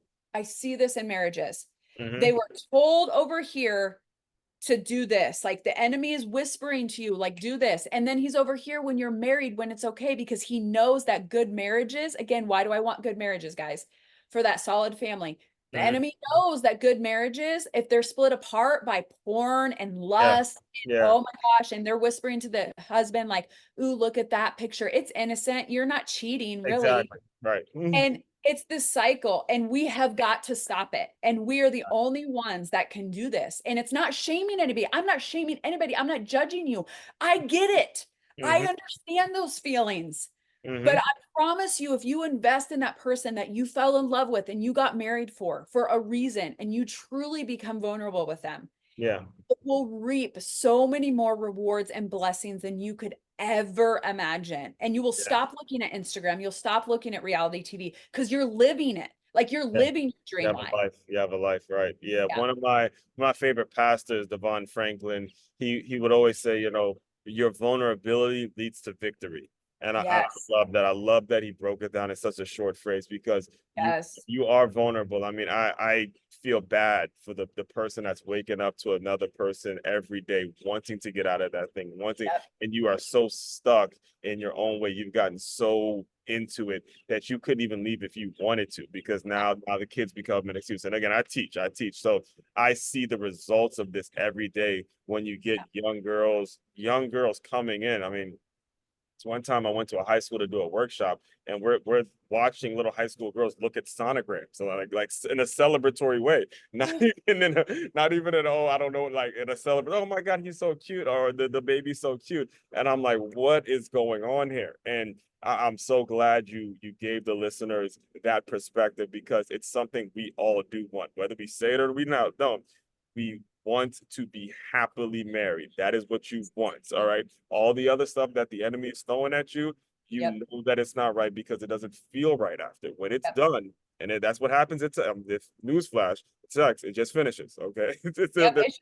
Speaker 2: marriages.
Speaker 1: Mm-hmm.
Speaker 2: They were told over here to do this. Like the enemy is whispering to you, like, do this. And then he's over here when you're married, when it's okay, because he knows that good marriages, again, why do I want good marriages, guys? For that solid family. The
Speaker 1: Mm-hmm.
Speaker 2: enemy knows that good marriages, if they're split apart by porn and
Speaker 1: Yeah.
Speaker 2: lust, and,
Speaker 1: Yeah.
Speaker 2: oh my gosh, and they're whispering to the husband, like, ooh, look at that picture. It's innocent. You're not cheating, really.
Speaker 1: Exactly. Right. Mm-hmm.
Speaker 2: And it's this cycle, and we have got to stop it. And we are the only ones that can do this. And it's not shaming anybody. I'm not shaming anybody. I'm not judging you. I get it. I
Speaker 1: Mm-hmm.
Speaker 2: understand those feelings. But
Speaker 1: Mm-hmm.
Speaker 2: I promise you, if you invest in that person that you fell in love with and you got married for a reason, and you truly become vulnerable with them,
Speaker 1: Yeah.
Speaker 2: it will reap so many more rewards and blessings than you could ever imagine. And you will
Speaker 1: Yeah.
Speaker 2: stop looking at Instagram. You'll stop looking at reality TV because you're living it. Like you're
Speaker 1: Yeah.
Speaker 2: living your
Speaker 1: You
Speaker 2: dream
Speaker 1: have a
Speaker 2: life.
Speaker 1: life. You have a life, right? Yeah.
Speaker 2: Yeah.
Speaker 1: One of my favorite pastors, Devon Franklin, he would always say, your vulnerability leads to victory. And I
Speaker 2: Yes.
Speaker 1: love that. I love that he broke it down in such a short phrase because
Speaker 2: Yes.
Speaker 1: you are vulnerable. I mean, I feel bad for the person that's waking up to another person every day, wanting to get out of that thing,
Speaker 2: Yep.
Speaker 1: and you are so stuck in your own way. You've gotten so into it that you couldn't even leave if you wanted to, because now the kids become an excuse. And again, I teach. So I see the results of this every day when you get young girls coming in. I mean, one time I went to a high school to do a workshop, and we're watching little high school girls look at sonograms, so like in a celebratory way, not even in a, not even in, oh, I don't know, like in a celebrate, oh my God, he's so cute, or the baby's so cute. And I'm like, what is going on here? And I'm so glad you gave the listeners that perspective, because it's something we all do want, whether we say it or we now don't. We want to be happily married. That is what you want. All right. All the other stuff that the enemy is throwing at you, you
Speaker 2: Yep.
Speaker 1: know that it's not right because it doesn't feel right after. When it's
Speaker 2: Yep.
Speaker 1: done, and that's what happens. It's if newsflash, it sucks. It just finishes. Okay.
Speaker 2: Yep. It's done.
Speaker 1: It's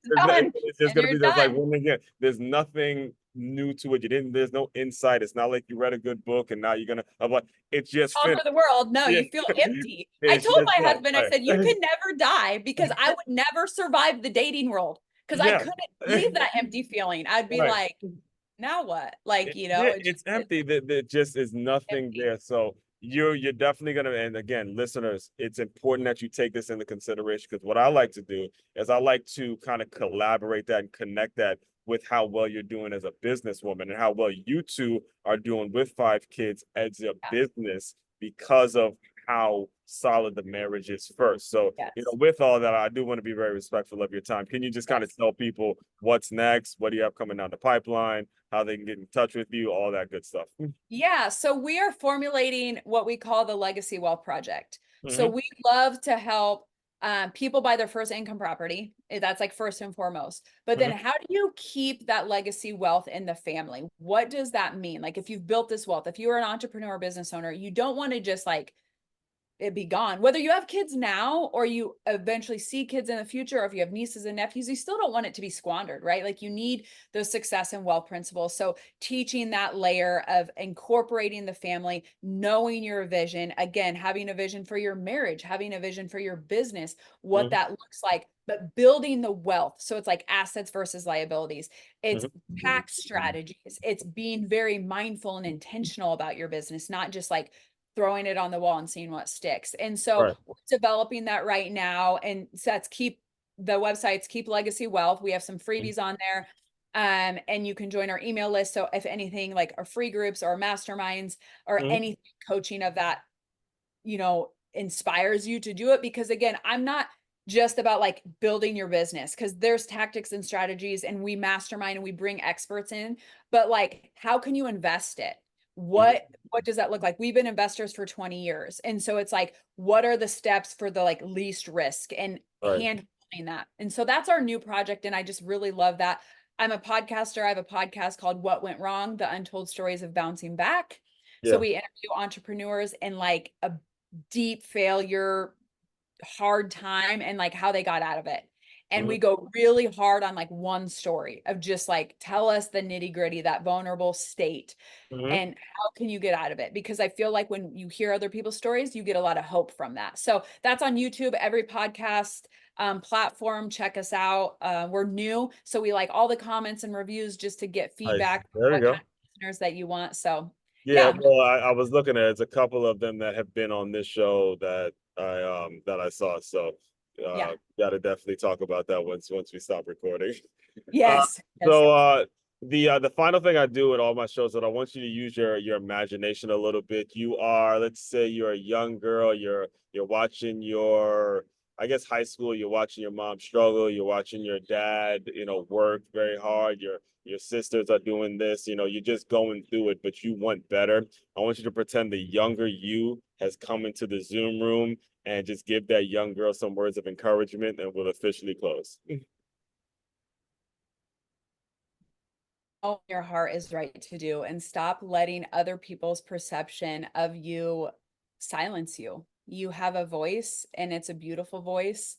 Speaker 1: just
Speaker 2: And
Speaker 1: gonna
Speaker 2: you're
Speaker 1: be just like
Speaker 2: done.
Speaker 1: one again. There's nothing new to it. You didn't. There's no insight. It's not like you read a good book and now you're gonna. I'm like, it's just
Speaker 2: Conquer
Speaker 1: finished.
Speaker 2: the world. No,
Speaker 1: Yeah.
Speaker 2: you feel empty. I
Speaker 1: It's
Speaker 2: told
Speaker 1: just
Speaker 2: my
Speaker 1: done.
Speaker 2: husband, I
Speaker 1: Right.
Speaker 2: said, you can never die, because I would never survive the dating world, because I
Speaker 1: Yeah.
Speaker 2: couldn't leave that empty feeling. I'd be
Speaker 1: Right.
Speaker 2: like, now what? Like,
Speaker 1: Yeah,
Speaker 2: it just
Speaker 1: it's empty. There just is nothing
Speaker 2: empty.
Speaker 1: there. So you're definitely gonna. And again, listeners, it's important that you take this into consideration, because what I like to do is I like to kind of collaborate that and connect that with how well you're doing as a businesswoman and how well you two are doing with 5 kids as a
Speaker 2: Yeah.
Speaker 1: business, because of how solid the marriage is first. So,
Speaker 2: Yes.
Speaker 1: with all that, I do want to be very respectful of your time. Can you just kind of
Speaker 2: Yes.
Speaker 1: tell people what's next? What do you have coming down the pipeline? How they can get in touch with you, all that good stuff.
Speaker 2: Yeah, so we are formulating what we call the Legacy Wealth Project. So
Speaker 1: Mm-hmm.
Speaker 2: we love to help people buy their first income property. That's like first and foremost. But then
Speaker 1: Mm-hmm.
Speaker 2: how do you keep that legacy wealth in the family? What does that mean? Like if you've built this wealth, if you're an entrepreneur business owner, you don't want to just like it be gone. Whether you have kids now or you eventually see kids in the future, or if you have nieces and nephews, you still don't want it to be squandered, right? Like you need those success and wealth principles. So teaching that layer of incorporating the family, knowing your vision, again, having a vision for your marriage, having a vision for your business, what
Speaker 1: Mm-hmm.
Speaker 2: that looks like, but building the wealth. So it's like assets versus liabilities. It's tax strategies. It's being very mindful and intentional about your business, not just like throwing it on the wall and seeing what sticks. And so
Speaker 1: Right.
Speaker 2: we're developing that right now. And so that's the website's Keep Legacy Wealth. We have some freebies on there. And you can join our email list. So if anything, like our free groups or masterminds or
Speaker 1: Mm-hmm.
Speaker 2: anything coaching of that, inspires you to do it. Because again, I'm not just about like building your business, because there's tactics and strategies and we mastermind and we bring experts in, but like, how can you invest it?
Speaker 1: Mm-hmm.
Speaker 2: What does that look like? We've been investors for 20 years. And so it's like, what are the steps for the like least risk and
Speaker 1: Right.
Speaker 2: handling that? And so that's our new project. And I just really love that. I'm a podcaster. I have a podcast called What Went Wrong: The Untold Stories of Bouncing Back. So
Speaker 1: Yeah.
Speaker 2: we interview entrepreneurs in like a deep failure, hard time, and like how they got out of it. And
Speaker 1: Mm-hmm.
Speaker 2: we go really hard on like one story of just like, tell us the nitty gritty, that vulnerable state,
Speaker 1: Mm-hmm.
Speaker 2: and how can you get out of it? Because I feel like when you hear other people's stories, you get a lot of hope from that. So that's on YouTube, every podcast platform. Check us out. We're new, so we like all the comments and reviews just to get
Speaker 1: Nice.
Speaker 2: feedback,
Speaker 1: There you
Speaker 2: what
Speaker 1: go.
Speaker 2: kind of listeners that you want. So
Speaker 1: Yeah,
Speaker 2: yeah,
Speaker 1: well, I was looking at it. It's a couple of them that have been on this show that I saw. So
Speaker 2: yeah,
Speaker 1: gotta definitely talk about that once we stop recording. Uh
Speaker 2: yes, yes,
Speaker 1: so
Speaker 2: yes.
Speaker 1: the final thing I do with all my shows that I want you to use your imagination a little bit. You are, let's say you're a young girl, you're watching your, I guess, high school, you're watching your mom struggle, you're watching your dad, work very hard, your sisters are doing this, you're just going through it, but you want better. I want you to pretend the younger you has come into the Zoom room and just give that young girl some words of encouragement, and we'll officially close.
Speaker 2: Your heart is right to do, and stop letting other people's perception of you silence you. You have a voice, and it's a beautiful voice,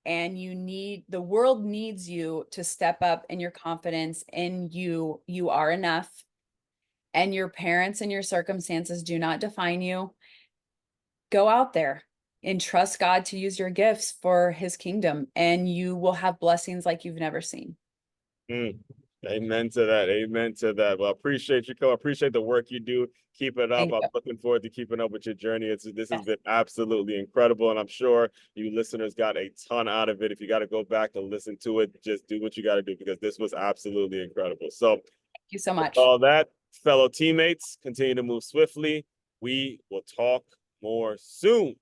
Speaker 2: and the world needs you to step up in your confidence, and you are enough, and your parents and your circumstances do not define you. Go out there and trust God to use your gifts for his kingdom, and you will have blessings like you've never seen.
Speaker 1: Mm. Amen to that. Amen to that. Well, I appreciate you, Co. I appreciate the work you do. Keep it up.
Speaker 2: Thank
Speaker 1: I'm
Speaker 2: you.
Speaker 1: looking forward to keeping up with your journey. This has
Speaker 2: Yes.
Speaker 1: been absolutely incredible, and I'm sure you listeners got a ton out of it. If you got to go back and listen to it, just do what you got to do, because this was absolutely incredible. So,
Speaker 2: Thank you so
Speaker 1: with
Speaker 2: much.
Speaker 1: all that, fellow teammates, continue to move swiftly. We will talk more soon.